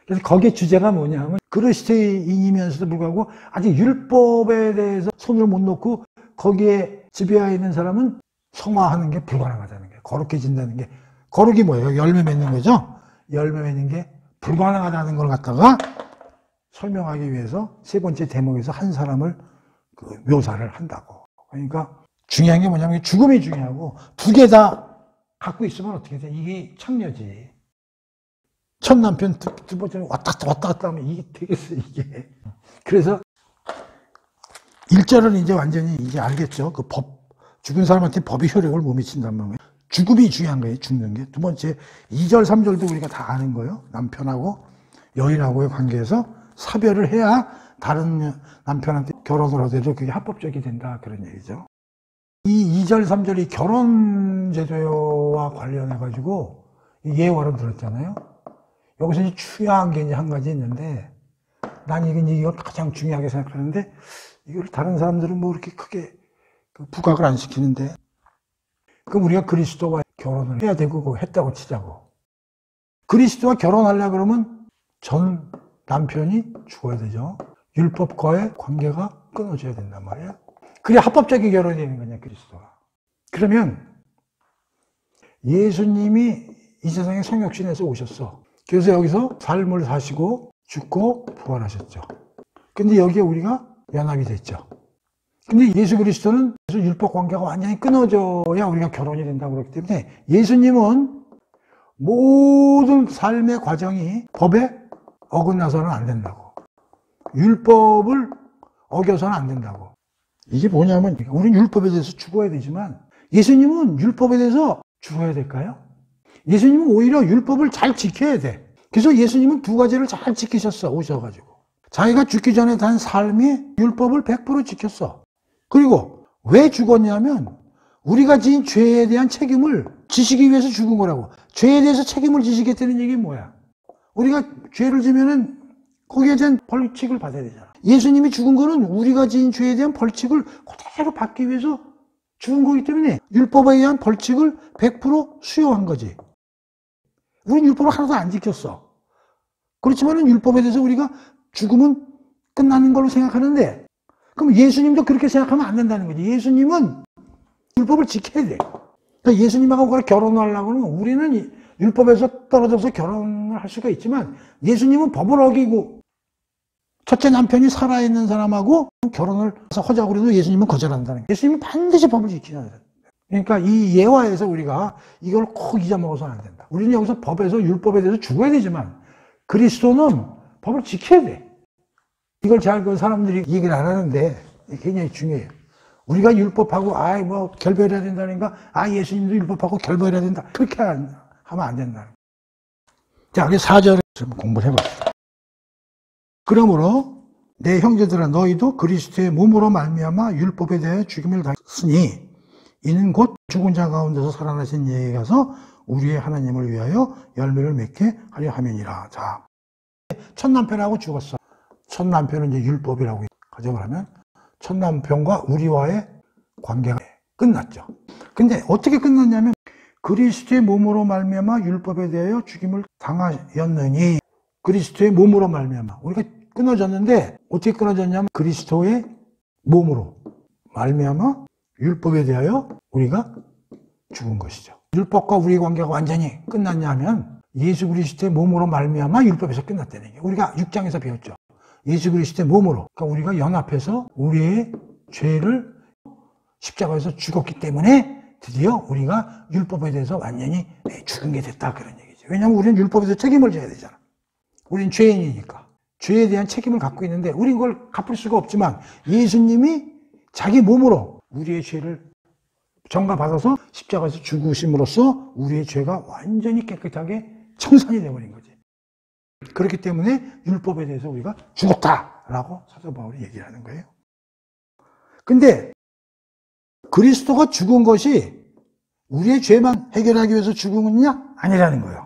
그래서 거기에 주제가 뭐냐면 그리스도인이면서도 불구하고 아직 율법에 대해서 손을 못 놓고 거기에 지배하에 있는 사람은 성화하는 게 불가능하다는 게, 거룩해진다는 게, 거룩이 뭐예요? 열매 맺는 거죠? 열매 맺는 게 불가능하다는 걸 갖다가 설명하기 위해서 세 번째 대목에서 한 사람을 묘사를 한다고. 그러니까 중요한 게 뭐냐면 죽음이 중요하고 두 개 다 갖고 있으면 어떻게 돼? 이게 창녀지. 첫 남편 두 번째는 왔다 갔다 하면 이게 되겠어, 이게. 그래서 1절은 이제 완전히 이제 알겠죠. 그 죽은 사람한테 법이 효력을 못 미친단 말이에요. 죽음이 중요한 거예요, 죽는 게. 두 번째, 2절, 3절도 우리가 다 아는 거예요. 남편하고 여인하고의 관계에서 사별을 해야 다른 남편한테 결혼을 하더라도 그게 합법적이 된다, 그런 얘기죠. 이 2절, 3절이 결혼제도와 관련해가지고 예화를 들었잖아요. 여기서 이제 중요한 게 이제 한 가지 있는데, 난 이걸 가장 중요하게 생각하는데, 이걸 다른 사람들은 뭐 이렇게 크게 부각을 안 시키는데, 그럼 우리가 그리스도와 결혼을 해야 되고, 그거 했다고 치자고. 그리스도와 결혼하려고 그러면 전 남편이 죽어야 되죠. 율법과의 관계가 끊어져야 된단 말이에요. 그게 합법적인 결혼이 되는 거냐, 그리스도가. 그러면 예수님이 이 세상에 성육신해서 오셨어. 그래서 여기서 삶을 사시고 죽고 부활하셨죠. 근데 여기에 우리가 연합이 됐죠. 근데 예수 그리스도는 율법 관계가 완전히 끊어져야 우리가 결혼이 된다고 그렇기 때문에 예수님은 모든 삶의 과정이 법에 어긋나서는 안 된다고. 율법을 어겨서는 안 된다고. 이게 뭐냐면 우리는 율법에 대해서 죽어야 되지만 예수님은 율법에 대해서 죽어야 될까요? 예수님은 오히려 율법을 잘 지켜야 돼. 그래서 예수님은 두 가지를 잘 지키셨어, 오셔가지고. 자기가 죽기 전에 단 삶이 율법을 100% 지켰어. 그리고 왜 죽었냐면 우리가 지은 죄에 대한 책임을 지시기 위해서 죽은 거라고. 죄에 대해서 책임을 지시겠다는 얘기 뭐야? 우리가 죄를 지면은 거기에 대한 벌칙을 받아야 되잖아. 예수님이 죽은 거는 우리가 지은 죄에 대한 벌칙을 그대로 받기 위해서 죽은 거기 때문에 율법에 의한 벌칙을 100% 수용한 거지. 우리는 율법을 하나도 안 지켰어. 그렇지만은 율법에 대해서 우리가 죽으면 끝나는 걸로 생각하는데, 그럼 예수님도 그렇게 생각하면 안 된다는 거지. 예수님은 율법을 지켜야 돼. 그러니까 예수님하고 결혼을 하려고 하면 우리는 율법에서 떨어져서 결혼을 할 수가 있지만 예수님은 법을 어기고 첫째 남편이 살아있는 사람하고 결혼을 해서 하자고 그래도 예수님은 거절한다는 거예요. 예수님은 반드시 법을 지켜야 돼. 그러니까 이 예화에서 우리가 이걸 꼭 잊어먹어서는 안 된다. 우리는 여기서 법에서 율법에 대해서 죽어야 되지만 그리스도는 법을 지켜야 돼. 이걸 잘 그 사람들이 얘기를 안 하는데 굉장히 중요해요. 우리가 율법하고 결별해야 된다니까 예수님도 율법하고 결별해야 된다. 그렇게 하면 안 된다. 자, 여기 4절을 좀 공부를 해봅시다. 그러므로 내 형제들아 너희도 그리스도의 몸으로 말미암아 율법에 대해 죽임을 당했으니 이는 곧 죽은 자 가운데서 살아나신 이에게 가서 우리의 하나님을 위하여 열매를 맺게 하려 함이니라. 자, 첫 남편하고 죽었어. 첫 남편은 이제 율법이라고 가정을 하면 첫 남편과 우리와의 관계가 끝났죠. 근데 어떻게 끝났냐면 그리스도의 몸으로 말미암아 율법에 대하여 죽임을 당하였느니, 그리스도의 몸으로 말미암아 우리가 끊어졌는데 어떻게 끊어졌냐면 그리스도의 몸으로 말미암아 율법에 대하여 우리가 죽은 것이죠. 율법과 우리의 관계가 완전히 끝났냐면 예수 그리스도의 몸으로 말미암아 율법에서 끝났다는 얘기예요. 우리가 6장에서 배웠죠. 예수 그리스도의 몸으로, 그러니까 우리가 연합해서 우리의 죄를 십자가에서 죽었기 때문에 드디어 우리가 율법에 대해서 완전히 죽은 게 됐다, 그런 얘기죠. 왜냐하면 우리는 율법에 대해서 책임을 져야 되잖아. 우리는 죄인이니까 죄에 대한 책임을 갖고 있는데 우린 그걸 갚을 수가 없지만 예수님이 자기 몸으로 우리의 죄를 전가받아서 십자가에서 죽으심으로써 우리의 죄가 완전히 깨끗하게 청산이 되어버린 거지. 그렇기 때문에 율법에 대해서 우리가 죽었다라고 사도 바울이 얘기를 하는 거예요. 근데 그리스도가 죽은 것이 우리의 죄만 해결하기 위해서 죽은 거냐? 아니라는 거예요.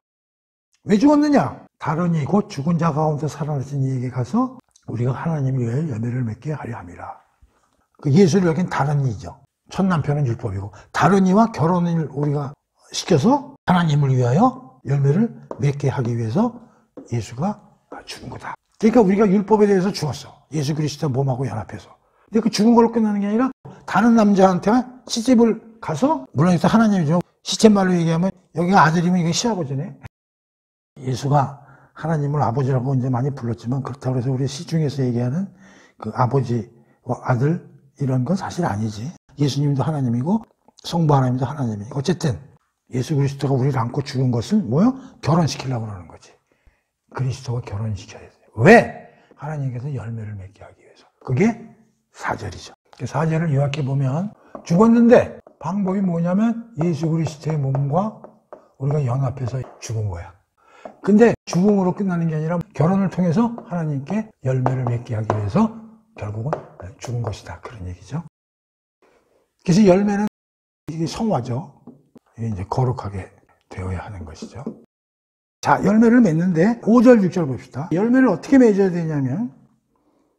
왜 죽었느냐? 다른 이 곧 죽은 자 가운데 살아나신 이에게 가서 우리가 하나님을 위해 열매를 맺게 하려 함이라. 그 예수를 여긴 다른 이죠. 첫 남편은 율법이고 다른 이와 결혼을 우리가 시켜서 하나님을 위하여 열매를 맺게 하기 위해서 예수가 죽은 거다. 그러니까 우리가 율법에 대해서 죽었어. 예수 그리스도 몸하고 연합해서. 근데 그 죽은 걸로 끝나는 게 아니라 다른 남자한테 시집을 가서, 물론 이것도 하나님이죠. 시쳇말로 얘기하면 여기가 아들이면 이게 시아버지네. 예수가 하나님을 아버지라고 이제 많이 불렀지만 그렇다고 해서 우리 시중에서 얘기하는 그 아버지와 아들 이런 건 사실 아니지. 예수님도 하나님이고 성부 하나님도 하나님이고 어쨌든 예수 그리스도가 우리를 안고 죽은 것은 뭐요? 결혼시키려고 그러는 거지. 그리스도가 결혼시켜야 돼. 왜? 하나님께서 열매를 맺게 하기 위해서. 그게 4절이죠. 4절을 요약해 보면 죽었는데 방법이 뭐냐면 예수 그리스도의 몸과 우리가 연합해서 죽은 거야. 근데 죽음으로 끝나는 게 아니라 결혼을 통해서 하나님께 열매를 맺게 하기 위해서 결국은 죽은 것이다. 그런 얘기죠. 그래서 열매는 이게 성화죠. 이게 이제 거룩하게 되어야 하는 것이죠. 자, 열매를 맺는데 5절, 6절 봅시다. 열매를 어떻게 맺어야 되냐면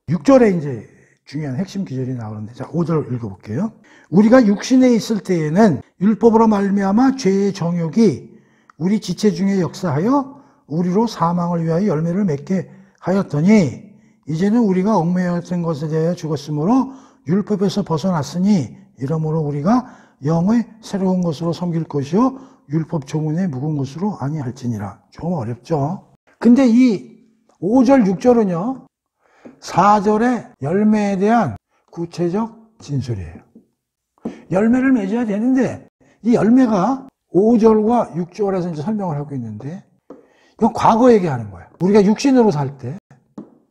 6절에 이제 중요한 핵심 기절이 나오는데, 자, 5절 읽어볼게요. 우리가 육신에 있을 때에는 율법으로 말미암아 죄의 정욕이 우리 지체 중에 역사하여 우리로 사망을 위하여 열매를 맺게 하였더니 이제는 우리가 얽매였던 것에 대하여 죽었으므로 율법에서 벗어났으니 이러므로 우리가 영의 새로운 것으로 섬길 것이요 율법 조문에 묵은 것으로 아니할지니라. 좀 어렵죠. 근데 이 5절, 6절은요 4절의 열매에 대한 구체적 진술이에요. 열매를 맺어야 되는데 이 열매가 5절과 6절에서 이제 설명을 하고 있는데 이건 과거 얘기하는 거예요. 우리가 육신으로 살 때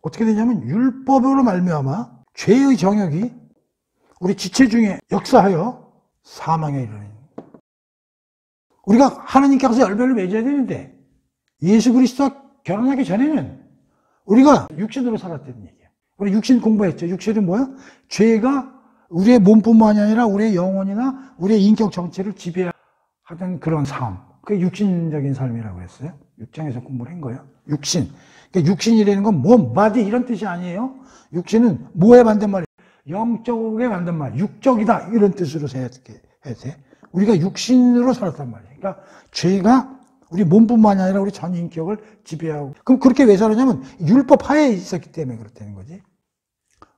어떻게 되냐면 율법으로 말미암아 죄의 정욕이 우리 지체 중에 역사하여 사망에 이르는. 우리가 하나님께 가서 열매를 맺어야 되는데 예수 그리스도와 결혼하기 전에는 우리가 육신으로 살았다는 얘기예요. 우리 육신 공부했죠. 육신은 뭐야? 죄가 우리의 몸뿐만이 아니라 우리의 영혼이나 우리의 인격 전체를 지배하던 그런 삶. 그게 육신적인 삶이라고 했어요. 6장에서 공부를 한 거예요. 육신. 그러니까 육신이라는 건 몸, 바디 이런 뜻이 아니에요. 육신은 뭐에 반대말이에요? 영적에 반대말, 육적이다 이런 뜻으로 해야 돼. 우리가 육신으로 살았단 말이에요. 그러니까 죄가 우리 몸뿐만이 아니라 우리 전 인격을 지배하고. 그럼 그렇게 왜 살았냐면 율법 하에 있었기 때문에 그렇다는 거지.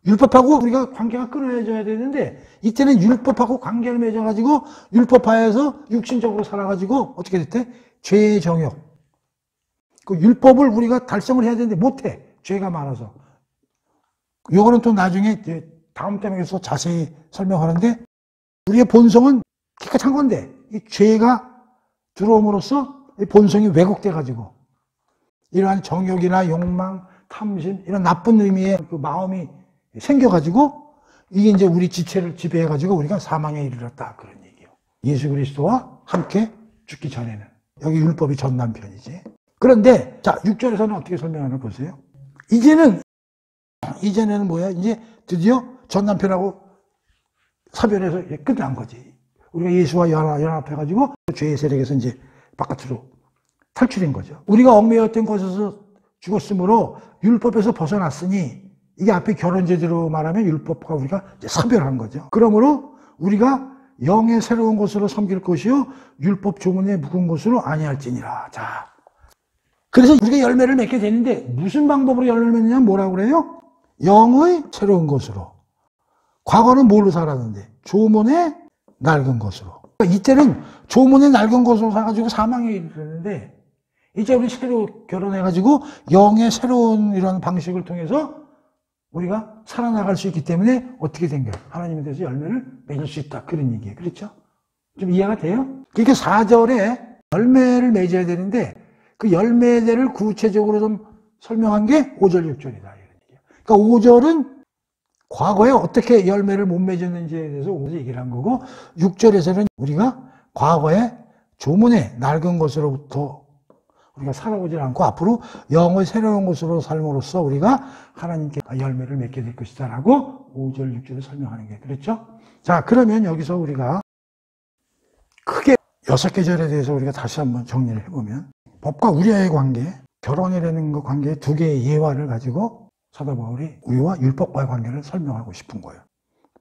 율법하고 우리가 관계가 끊어져야 되는데 이때는 율법하고 관계를 맺어가지고 율법 하에서 육신적으로 살아가지고 어떻게 됐대? 죄의 정욕. 그 율법을 우리가 달성을 해야 되는데 못해. 죄가 많아서. 요거는 또 나중에 다음 장에서 자세히 설명하는데 우리의 본성은 기가 찬 건데 이 죄가 들어옴으로써 이 본성이 왜곡돼가지고 이러한 정욕이나 욕망, 탐심 이런 나쁜 의미의 그 마음이 생겨가지고 이게 이제 우리 지체를 지배해가지고 우리가 사망에 이르렀다 그런 얘기예요. 예수 그리스도와 함께 죽기 전에는 여기 율법이 전 남편이지. 그런데 자 6절에서는 어떻게 설명하나 보세요. 이제는 뭐야? 이제 드디어 전 남편하고 사별해서 끝난 거지. 우리가 예수와 연합해가지고 죄의 세력에서 이제 바깥으로 탈출한 거죠. 우리가 얽매였던 것에서 죽었으므로 율법에서 벗어났으니 이게 앞에 결혼제대로 말하면 율법과 우리가 이제 사별한 거죠. 그러므로 우리가 영의 새로운 것으로 섬길 것이요 율법 조문에 묵은 것으로 아니할지니라. 자, 그래서 우리가 열매를 맺게 되는데 무슨 방법으로 열매를 맺느냐 뭐라고 그래요? 영의 새로운 것으로. 과거는 뭘로 살았는데? 조문에 낡은 것으로. 그러니까 이때는 조문에 낡은 것으로 살아가지고 사망에 이르렀는데 이제 우리 새로 결혼해가지고 영의 새로운 이런 방식을 통해서 우리가 살아나갈 수 있기 때문에 어떻게 된 거예요? 하나님에 대해서 열매를 맺을 수 있다. 그런 얘기예요. 그렇죠? 좀 이해가 돼요? 그러니까 4절에 열매를 맺어야 되는데 그 열매를 구체적으로 좀 설명한 게 5절, 6절이다. 이런 얘기예요. 그러니까 5절은 과거에 어떻게 열매를 못 맺었는지에 대해서 얘기를 한 거고 6절에서는 우리가 과거에 조문에 낡은 것으로부터 우리가 살아오지 않고 앞으로 영의 새로운 것으로 삶으로써 우리가 하나님께 열매를 맺게 될 것이다 라고 5절, 6절을 설명하는 게 그렇죠? 자, 그러면 여기서 우리가 크게 6계절에 대해서 우리가 다시 한번 정리를 해보면 법과 우리와의 관계, 결혼이라는 그 관계의 두 개의 예화를 가지고 사도 바울이 우리와 율법과의 관계를 설명하고 싶은 거예요.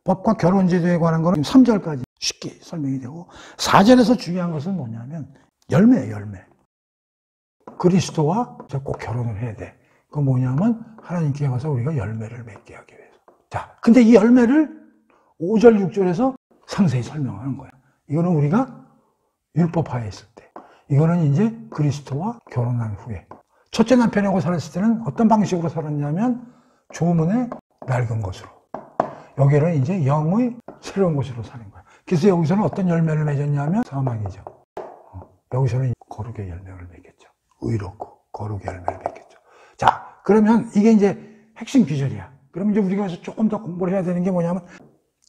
법과 결혼제도에 관한 거는 3절까지 쉽게 설명이 되고 4절에서 중요한 것은 뭐냐면 열매예요, 열매. 그리스도와 꼭 결혼을 해야 돼. 그건 뭐냐면 하나님께 가서 우리가 열매를 맺게 하기 위해서. 자, 근데 이 열매를 5절, 6절에서 상세히 설명하는 거야. 이거는 우리가 율법하에 있을 때. 이거는 이제 그리스도와 결혼한 후에. 첫째 남편하고 살았을 때는 어떤 방식으로 살았냐면 조문의 낡은 것으로. 여기는 이제 영의 새로운 것으로 사는 거야. 그래서 여기서는 어떤 열매를 맺었냐면 사망이죠. 여기서는 거룩의 열매를 맺겠죠. 의롭고 거룩의 열매를 맺겠죠. 자, 그러면 이게 이제 핵심 귀절이야. 그럼 이제 우리가 조금 더 공부를 해야 되는 게 뭐냐면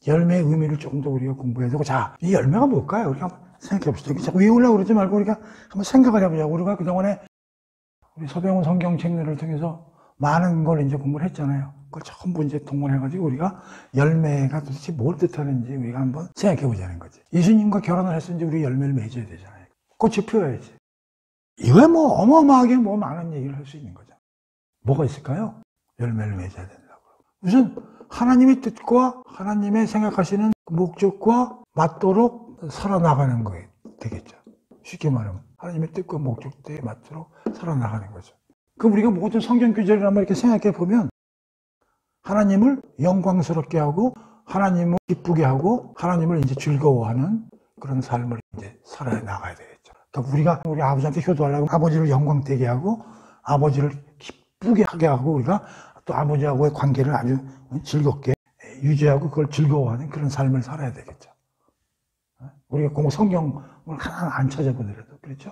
열매의 의미를 조금 더 우리가 공부해야 되고, 자, 이 열매가 뭘까요? 우리가 한번 생각해 봅시다. 자꾸 외우려고 그러지 말고 우리가 한번 생각을 해보자고. 우리가 그동안에 우리 서병훈 성경책들을 통해서 많은 걸 이제 공부를 했잖아요. 그걸 전부 이제 동원해가지고 우리가 열매가 도대체 뭘 뜻하는지 우리가 한번 생각해 보자는 거지. 예수님과 결혼을 했으니 우리 열매를 맺어야 되잖아요. 꽃이 피어야지. 이거에 뭐 어마어마하게 뭐 많은 얘기를 할 수 있는 거죠. 뭐가 있을까요? 열매를 맺어야 된다고. 우선 하나님의 뜻과 하나님의 생각하시는 목적과 맞도록 살아나가는 거에 되겠죠. 쉽게 말하면 하나님의 뜻과 목적대에 맞도록 살아나가는 거죠. 그럼 우리가 모든 성경 구절을 한번 이렇게 생각해 보면 하나님을 영광스럽게 하고 하나님을 기쁘게 하고 하나님을 이제 즐거워하는 그런 삶을 이제 살아 나가야 되겠죠. 그러니까 우리가 우리 아버지한테 효도하려고 아버지를 영광되게 하고 아버지를 기쁘게 하게 하고 우리가 또 아버지하고의 관계를 아주 즐겁게 유지하고 그걸 즐거워하는 그런 삶을 살아야 되겠죠. 우리가 꼭 성경을 하나 안 찾아보더라도 그렇죠.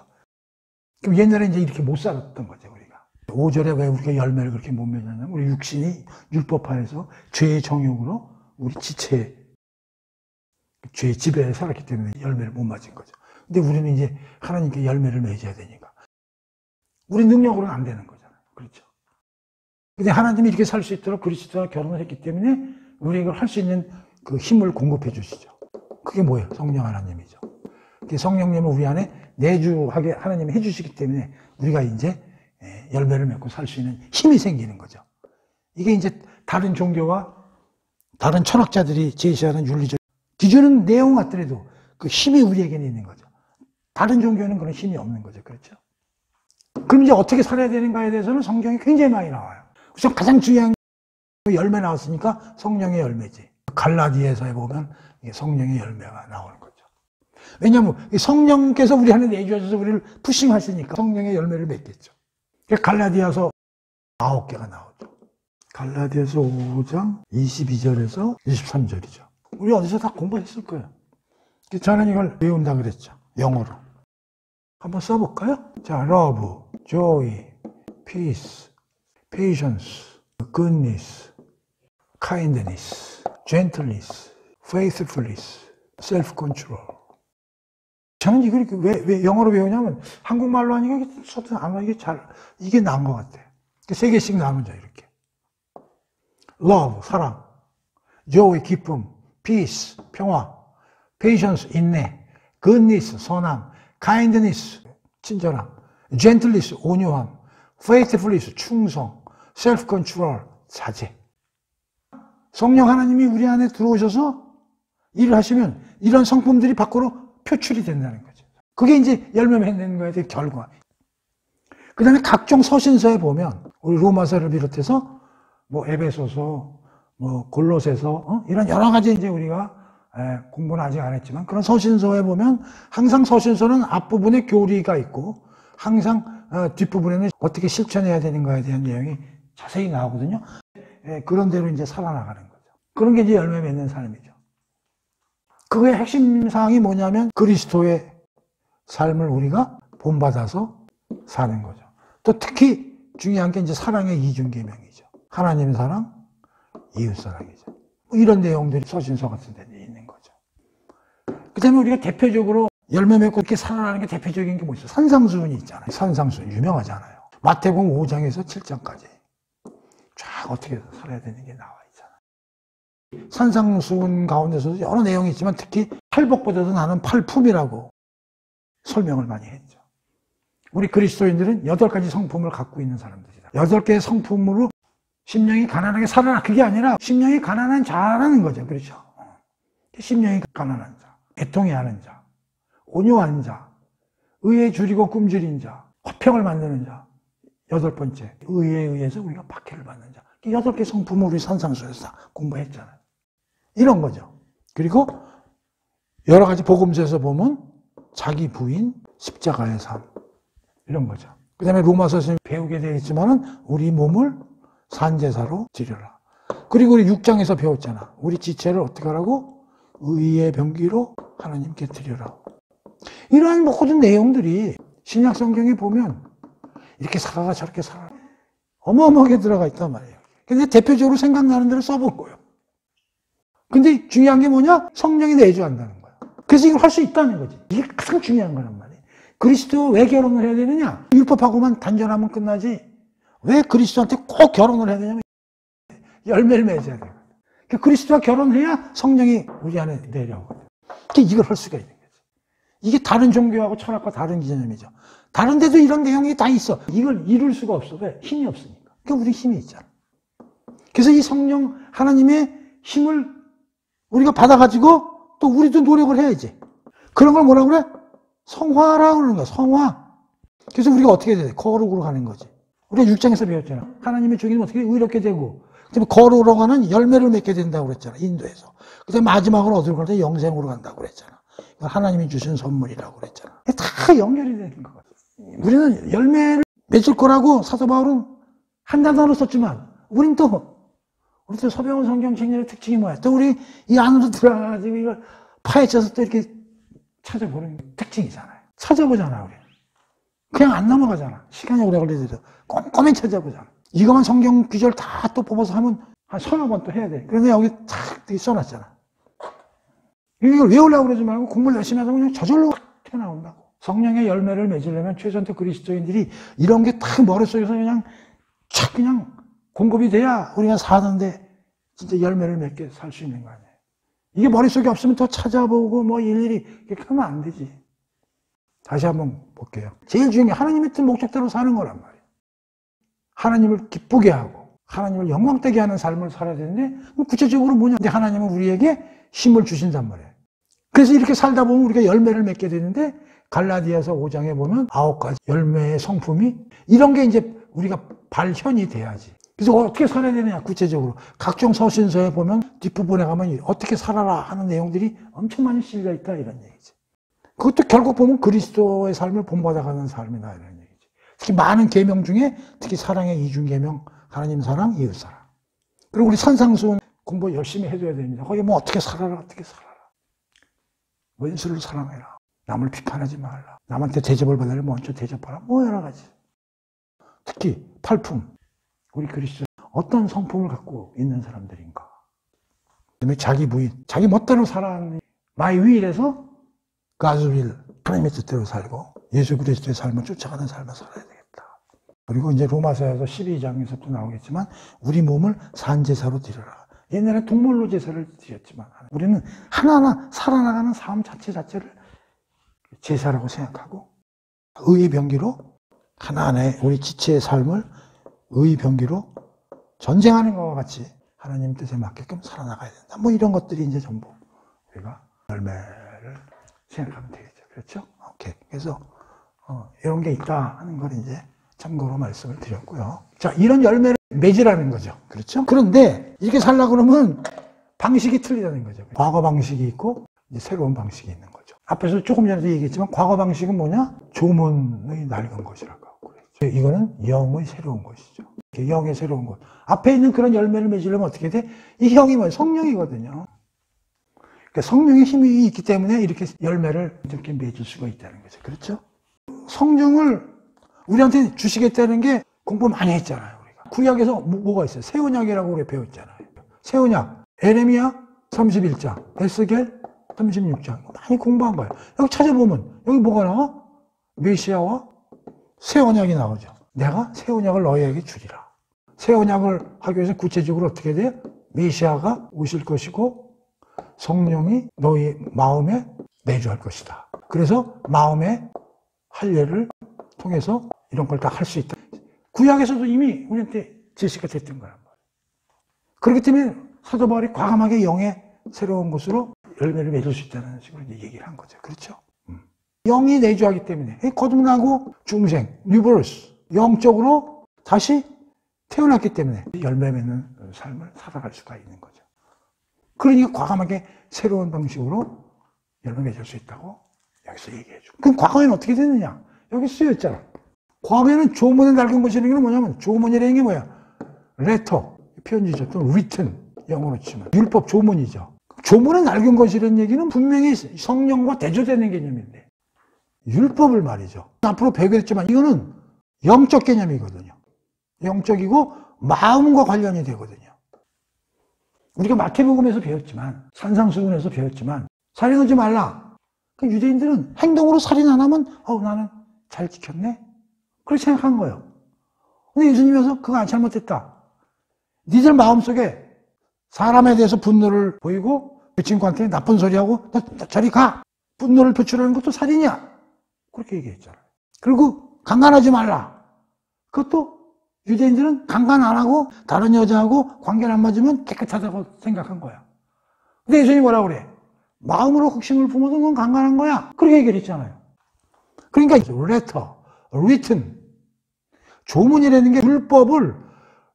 그럼 옛날에 이제 이렇게 못 살았던 거죠, 우리가. 5절에 왜 우리가 열매를 그렇게 못 맺었냐면 우리 육신이 율법하에서 죄의 정욕으로 우리 지체, 죄의 지배에 살았기 때문에 열매를 못 맞은 거죠. 근데 우리는 이제 하나님께 열매를 맺어야 되니까. 우리 능력으로는 안 되는 거잖아요. 그렇죠. 근데 하나님이 이렇게 살 수 있도록 그리스도와 결혼을 했기 때문에 우리가 이걸 할 수 있는 그 힘을 공급해 주시죠. 그게 뭐예요? 성령 하나님이죠. 성령님을 우리 안에 내주하게 하나님이 해주시기 때문에 우리가 이제 열매를 맺고 살 수 있는 힘이 생기는 거죠. 이게 이제 다른 종교와 다른 철학자들이 제시하는 윤리적 기준은 내용 같더라도 그 힘이 우리에게는 있는 거죠. 다른 종교는 그런 힘이 없는 거죠. 그렇죠? 그럼 이제 어떻게 살아야 되는가에 대해서는 성경이 굉장히 많이 나와요. 우선 가장 중요한 열매 나왔으니까 성령의 열매지. 갈라디아서에 보면 성령의 열매가 나오는 거죠. 왜냐하면 성령께서 우리 안에 내주셔서 우리를 푸싱하시니까 성령의 열매를 맺겠죠. 갈라디아서 9개가 나오죠. 갈라디아서 5장 22절에서 23절이죠. 우리 어디서 다 공부했을 거예요. 저는 이걸 외운다 그랬죠. 영어로. 한번 써볼까요? 자, love, joy, peace, patience, goodness, kindness, gentleness, faithfulness, self-control. 저는 이걸 왜 영어로 배우냐면 한국말로 하니까 이게 나은 것 같아요. 3개씩 나누죠, 이렇게. love, 사랑, joy, 기쁨, peace, 평화, patience, 인내, goodness, 선함, kindness, 친절함, gentleness, 온유함, faithfulness, 충성, self-control, 자제. 성령 하나님이 우리 안에 들어오셔서 일을 하시면 이런 성품들이 밖으로 표출이 된다는 거죠. 그게 이제 열매 맺는 거에 대한 결과. 그 다음에 각종 서신서에 보면 우리 로마서를 비롯해서 뭐 에베소서, 뭐 골로새서 이런 여러 가지 이제 우리가 공부는 아직 안 했지만 그런 서신서에 보면 항상 서신서는 앞부분에 교리가 있고 항상 뒷부분에는 어떻게 실천해야 되는가에 대한 내용이 자세히 나오거든요. 그런 대로 이제 살아나가는 거죠. 그런 게 이제 열매 맺는 삶이죠. 그거의 핵심 사항이 뭐냐면 그리스도의 삶을 우리가 본받아서 사는 거죠. 또 특히 중요한 게 이제 사랑의 이중계명이죠. 하나님 사랑, 이웃 사랑이죠. 뭐 이런 내용들이 서신서 같은 데 있는 거죠. 그 다음에 우리가 대표적으로 열매 맺고 이렇게 살아나는 게 대표적인 게 뭐 있어요? 산상수훈이 있잖아요. 산상수훈 유명하잖아요. 마태복음 5장에서 7장까지 쫙 어떻게 살아야 되는 게 나와 있잖아요. 산상수훈 가운데서도 여러 내용이 있지만 특히 팔복보다도 나는 팔품이라고 설명을 많이 했죠. 우리 그리스도인들은 8가지 성품을 갖고 있는 사람들이다. 8개의 성품으로 심령이 가난하게 살아나. 그게 아니라 심령이 가난한 자라는 거죠. 그렇죠? 심령이 가난한 자, 애통해하는 자, 온유한 자, 의에 줄이고 굶주린 자, 화평을 만드는 자, 8번째, 의에 의해서 우리가 박해를 받는 자. 8개 성품을 우리 산상수에서 공부했잖아요. 이런 거죠. 그리고 여러 가지 복음서에서 보면 자기 부인, 십자가의 삶 이런 거죠. 그 다음에 로마서에서 배우게 되겠지만은 우리 몸을 산제사로 드려라. 그리고 우리 6장에서 배웠잖아. 우리 지체를 어떻게 하라고? 의의 병기로 하나님께 드려라. 이러한 모든 내용들이 신약 성경에 보면 이렇게 살아라 저렇게 살아라 어마어마하게 들어가 있단 말이에요. 근데 대표적으로 생각나는 대로 써본 거예요. 근데 중요한 게 뭐냐? 성령이 내주한다는 거예요. 그래서 이걸 할 수 있다는 거지. 이게 가장 중요한 거란 말이에요. 그리스도 왜 결혼을 해야 되느냐? 율법하고만 단절하면 끝나지. 왜 그리스도한테 꼭 결혼을 해야 되냐면 열매를 맺어야 돼요. 그리스도와 결혼해야 성령이 우리 안에 내려오거든요. 이걸 할 수가 있는 거죠. 이게 다른 종교하고 철학과 다른 개념이죠. 다른 데도 이런 내용이 다 있어. 이걸 이룰 수가 없어. 왜? 힘이 없으니까. 그러니까 우리 힘이 있잖아. 그래서 이 성령 하나님의 힘을 우리가 받아가지고 또 우리도 노력을 해야지. 그런 걸 뭐라고 그래? 성화라고 그러는 거야. 성화. 그래서 우리가 어떻게 해야 돼? 거룩으로 가는 거지. 우리가 6장에서 배웠잖아. 하나님의 종이면 어떻게 의롭게 되고 그다음에 거룩으로 가는 열매를 맺게 된다고 그랬잖아. 인도에서. 그다음에 마지막으로 어디로 가는데 영생으로 간다고 그랬잖아. 하나님이 주신 선물이라고 그랬잖아. 다 연결이 되는 거거든. 우리는 열매를 맺을 거라고 사도 바울은 한 단어로 썼지만 우린 또 서병훈 성경책의 특징이 뭐야? 또 우리 이 안으로 들어가가지고 이걸 파헤쳐서 또 이렇게 찾아보는 특징이잖아요. 찾아보잖아, 우리. 그냥 안 넘어가잖아. 시간이 오래 걸리더라도 꼼꼼히 찾아보잖아. 이거만 성경 구절 다 또 뽑아서 하면 한 서너 번 또 해야 돼. 그런데 여기 탁 써놨잖아. 이걸 외우려고 그러지 말고 공부를 열심히 하다 그냥 저절로 튀어나온다고. 성령의 열매를 맺으려면 최선태 그리스도인들이 이런 게 딱 머릿속에서 그냥 착 그냥 공급이 돼야 우리가 사는데 진짜 열매를 맺게 살 수 있는 거 아니에요. 이게 머릿속에 없으면 더 찾아보고 뭐 일일이 이렇게 하면 안 되지. 다시 한번 볼게요. 제일 중요한 게 하나님의 뜻 목적대로 사는 거란 말이에요. 하나님을 기쁘게 하고 하나님을 영광되게 하는 삶을 살아야 되는데 구체적으로 뭐냐? 근데 하나님은 우리에게 힘을 주신단 말이에요. 그래서 이렇게 살다 보면 우리가 열매를 맺게 되는데 갈라디아서 5장에 보면 9가지 열매의 성품이 이런 게 이제 우리가 발현이 돼야지. 그래서 어떻게 살아야 되느냐 구체적으로 각종 서신서에 보면 뒷부분에 가면 어떻게 살아라 하는 내용들이 엄청 많이 실려 있다 이런 얘기죠. 그것도 결국 보면 그리스도의 삶을 본받아가는 삶이다 이런 얘기죠. 특히 많은 계명 중에 특히 사랑의 이중 계명 하나님 사랑, 이웃 사랑. 그리고 우리 산상수훈 공부 열심히 해줘야 됩니다. 거기 뭐 어떻게 살아라 어떻게 살아라. 원수를 사랑해라. 남을 비판하지 말라. 남한테 대접을 받으려면 먼저 대접하라. 뭐 여러 가지. 특히 팔품. 우리 그리스도 어떤 성품을 갖고 있는 사람들인가. 그다음에 자기 부인. 자기 멋대로 살아가는 마이 윌에서 God's will. 하나님의 뜻대로 살고 예수 그리스도의 삶을 쫓아가는 삶을 살아야 되겠다. 그리고 이제 로마서에서 12장에서도 나오겠지만 우리 몸을 산제사로 드려라. 옛날에 동물로 제사를 드렸지만 우리는 하나하나 살아나가는 삶 자체를 제사라고 생각하고 의의 병기로 하나하나의 우리 지체의 삶을 의의 병기로 전쟁하는 것과 같이 하나님 뜻에 맞게끔 살아나가야 된다. 뭐 이런 것들이 이제 전부 우리가 열매를 생각하면 되겠죠. 그렇죠? 오케이. 그래서 이런 게 있다 하는 걸 이제 참고로 말씀을 드렸고요. 자, 이런 열매를 맺으라는 거죠. 그렇죠? 그런데 이렇게 살려고 그러면 방식이 틀리다는 거죠. 과거 방식이 있고 이제 새로운 방식이 있는 거죠. 앞에서 조금 전에도 얘기했지만 과거 방식은 뭐냐? 조문의 낡은 것이라고 하고 그랬죠. 이거는 영의 새로운 것이죠. 영의 새로운 것. 앞에 있는 그런 열매를 맺으려면 어떻게 돼? 이 형이 뭐예요? 성령이거든요. 그러니까 성령의 힘이 있기 때문에 이렇게 열매를 이렇게 맺을 수가 있다는 거죠. 그렇죠? 성령을 우리한테 주시겠다는 게 공부 많이 했잖아요. 우리가. 구약에서 뭐가 있어요? 새 언약이라고 우리 배웠잖아요. 새 언약, 에레미야 31장, 에스겔 36장. 많이 공부한 거예요. 여기 찾아보면 여기 뭐가 나와? 메시아와 새 언약이 나오죠. 내가 새 언약을 너희에게 주리라. 새 언약을 하기 위해서 구체적으로 어떻게 돼요? 메시아가 오실 것이고 성령이 너희 마음에 내주할 것이다. 그래서 마음의 할례를 통해서 이런 걸 다 할 수 있다. 구약에서도 이미 우리한테 제시가 됐던 거란 말이에요. 그렇기 때문에 사도 바울이 과감하게 영의 새로운 것으로 열매를 맺을 수 있다는 식으로 이제 얘기를 한 거죠. 그렇죠? 영이 내주하기 때문에 거듭나고 중생, 뉴버스, 영적으로 다시 태어났기 때문에 열매 맺는 삶을 살아갈 수가 있는 거죠. 그러니까 과감하게 새로운 방식으로 열매 맺을 수 있다고 여기서 얘기해 주고. 그럼 과거에는 어떻게 됐느냐? 여기 쓰여있잖아. 과거에는 조문에 낡은 것이라는 게 뭐냐면, 조문이라는 게 뭐야? 레터, 편지죠. 또 written, 영어로 치면. 율법 조문이죠. 조문에 낡은 것이라는 얘기는 분명히 성령과 대조되는 개념인데, 율법을 말이죠. 앞으로 배우겠지만 이거는 영적 개념이거든요. 영적이고 마음과 관련이 되거든요. 우리가 마태복음에서 배웠지만, 산상수훈에서 배웠지만, 살인하지 말라. 그 유대인들은 행동으로 살인 안 하면 나는 잘 지켰네? 그렇게 생각한 거예요. 근데 예수님께서 그거 안 잘못했다. 니들 마음속에 사람에 대해서 분노를 보이고 그 친구한테 나쁜 소리하고 너 저리 가! 분노를 표출하는 것도 살인이야. 그렇게 얘기했잖아요. 그리고 강간하지 말라. 그것도 유대인들은 강간 안 하고 다른 여자하고 관계를 안 맞으면 깨끗하다고 생각한 거야. 근데 예수님이 뭐라고 그래? 마음으로 혹심을 품어도 넌 강간한 거야. 그렇게 얘기를 했잖아요. 그러니까 letter, written, 조문이라는 게 율법을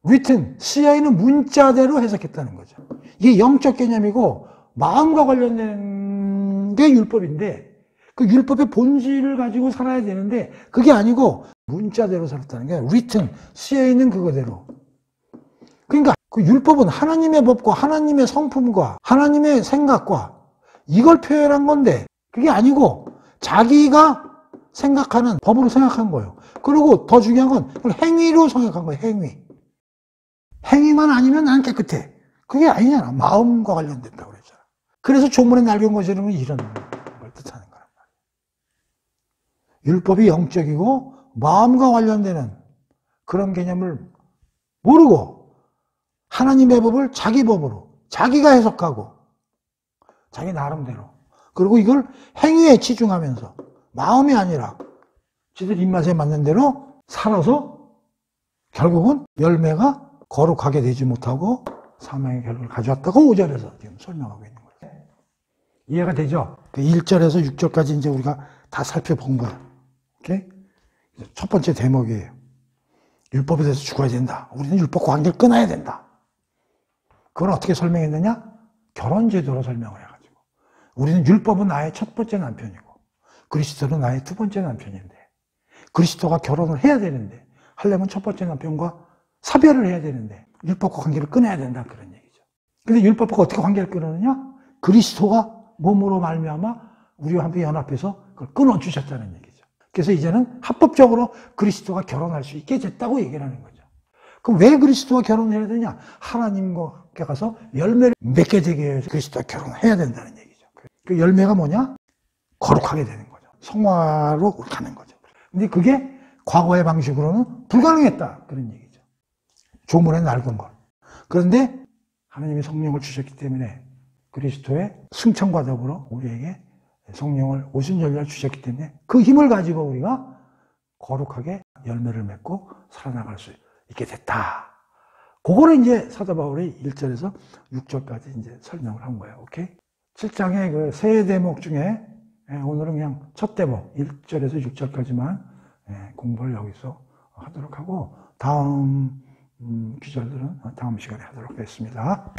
written, 쓰여있는 문자대로 해석했다는 거죠. 이게 영적 개념이고 마음과 관련된 게 율법인데 그 율법의 본질을 가지고 살아야 되는데 그게 아니고 문자대로 살았다는 게 written, 쓰여있는 그거대로. 그러니까 그 율법은 하나님의 법과 하나님의 성품과 하나님의 생각과 이걸 표현한 건데 그게 아니고 자기가 생각하는 법으로 생각한 거예요. 그리고 더 중요한 건 행위로 생각한 거예요. 행위만 아니면 난 깨끗해. 그게 아니잖아. 마음과 관련된다고 그랬잖아. 그래서 조문에 낡은 것이라는 건 이런 걸 뜻하는 거란 말이에요. 율법이 영적이고 마음과 관련되는 그런 개념을 모르고 하나님의 법을 자기 법으로 자기가 해석하고 자기 나름대로 그리고 이걸 행위에 치중하면서 마음이 아니라 지들 입맛에 맞는 대로 살아서 결국은 열매가 거룩하게 되지 못하고 사망의 결과를 가져왔다고 5절에서 지금 설명하고 있는 거예요. 이해가 되죠? 1절에서 6절까지 이제 우리가 다 살펴본 거예요. 오케이? 첫 번째 대목이에요. 율법에 대해서 죽어야 된다. 우리는 율법 관계를 끊어야 된다. 그걸 어떻게 설명했느냐? 결혼제도로 설명을 해가지고. 우리는 율법은 나의 첫 번째 남편이고 그리스도는 나의 두 번째 남편인데 그리스도가 결혼을 해야 되는데 하려면 첫 번째 남편과 사별을 해야 되는데 율법과 관계를 끊어야 된다 그런 얘기죠. 근데 율법과 어떻게 관계를 끊느냐? 그리스도가 몸으로 말미암아 우리와 함께 연합해서 그걸 끊어주셨다는 얘기죠. 그래서 이제는 합법적으로 그리스도가 결혼할 수 있게 됐다고 얘기를 하는 거죠. 그럼 왜 그리스도와 결혼을 해야 되냐? 하나님과 함께 가서 열매를 맺게 되게 해서 그리스도와 결혼을 해야 된다는 얘기죠. 그 열매가 뭐냐? 거룩하게 되는 거죠. 성화로 가는 거죠. 근데 그게 과거의 방식으로는 불가능했다 그런 얘기죠. 조문에 낡은 것. 그런데 하나님이 성령을 주셨기 때문에 그리스도의 승천과 더불어 우리에게 성령을 오순절날 주셨기 때문에 그 힘을 가지고 우리가 거룩하게 열매를 맺고 살아나갈 수 있게 됐다. 그거를 이제 사도 바울이 1절에서 6절까지 이제 설명을 한 거예요. 오케이? 7장의 그 세 대목 중에 오늘은 그냥 첫 대목 1절에서 6절까지만 공부를 여기서 하도록 하고 다음 기절들은 다음 시간에 하도록 하겠습니다.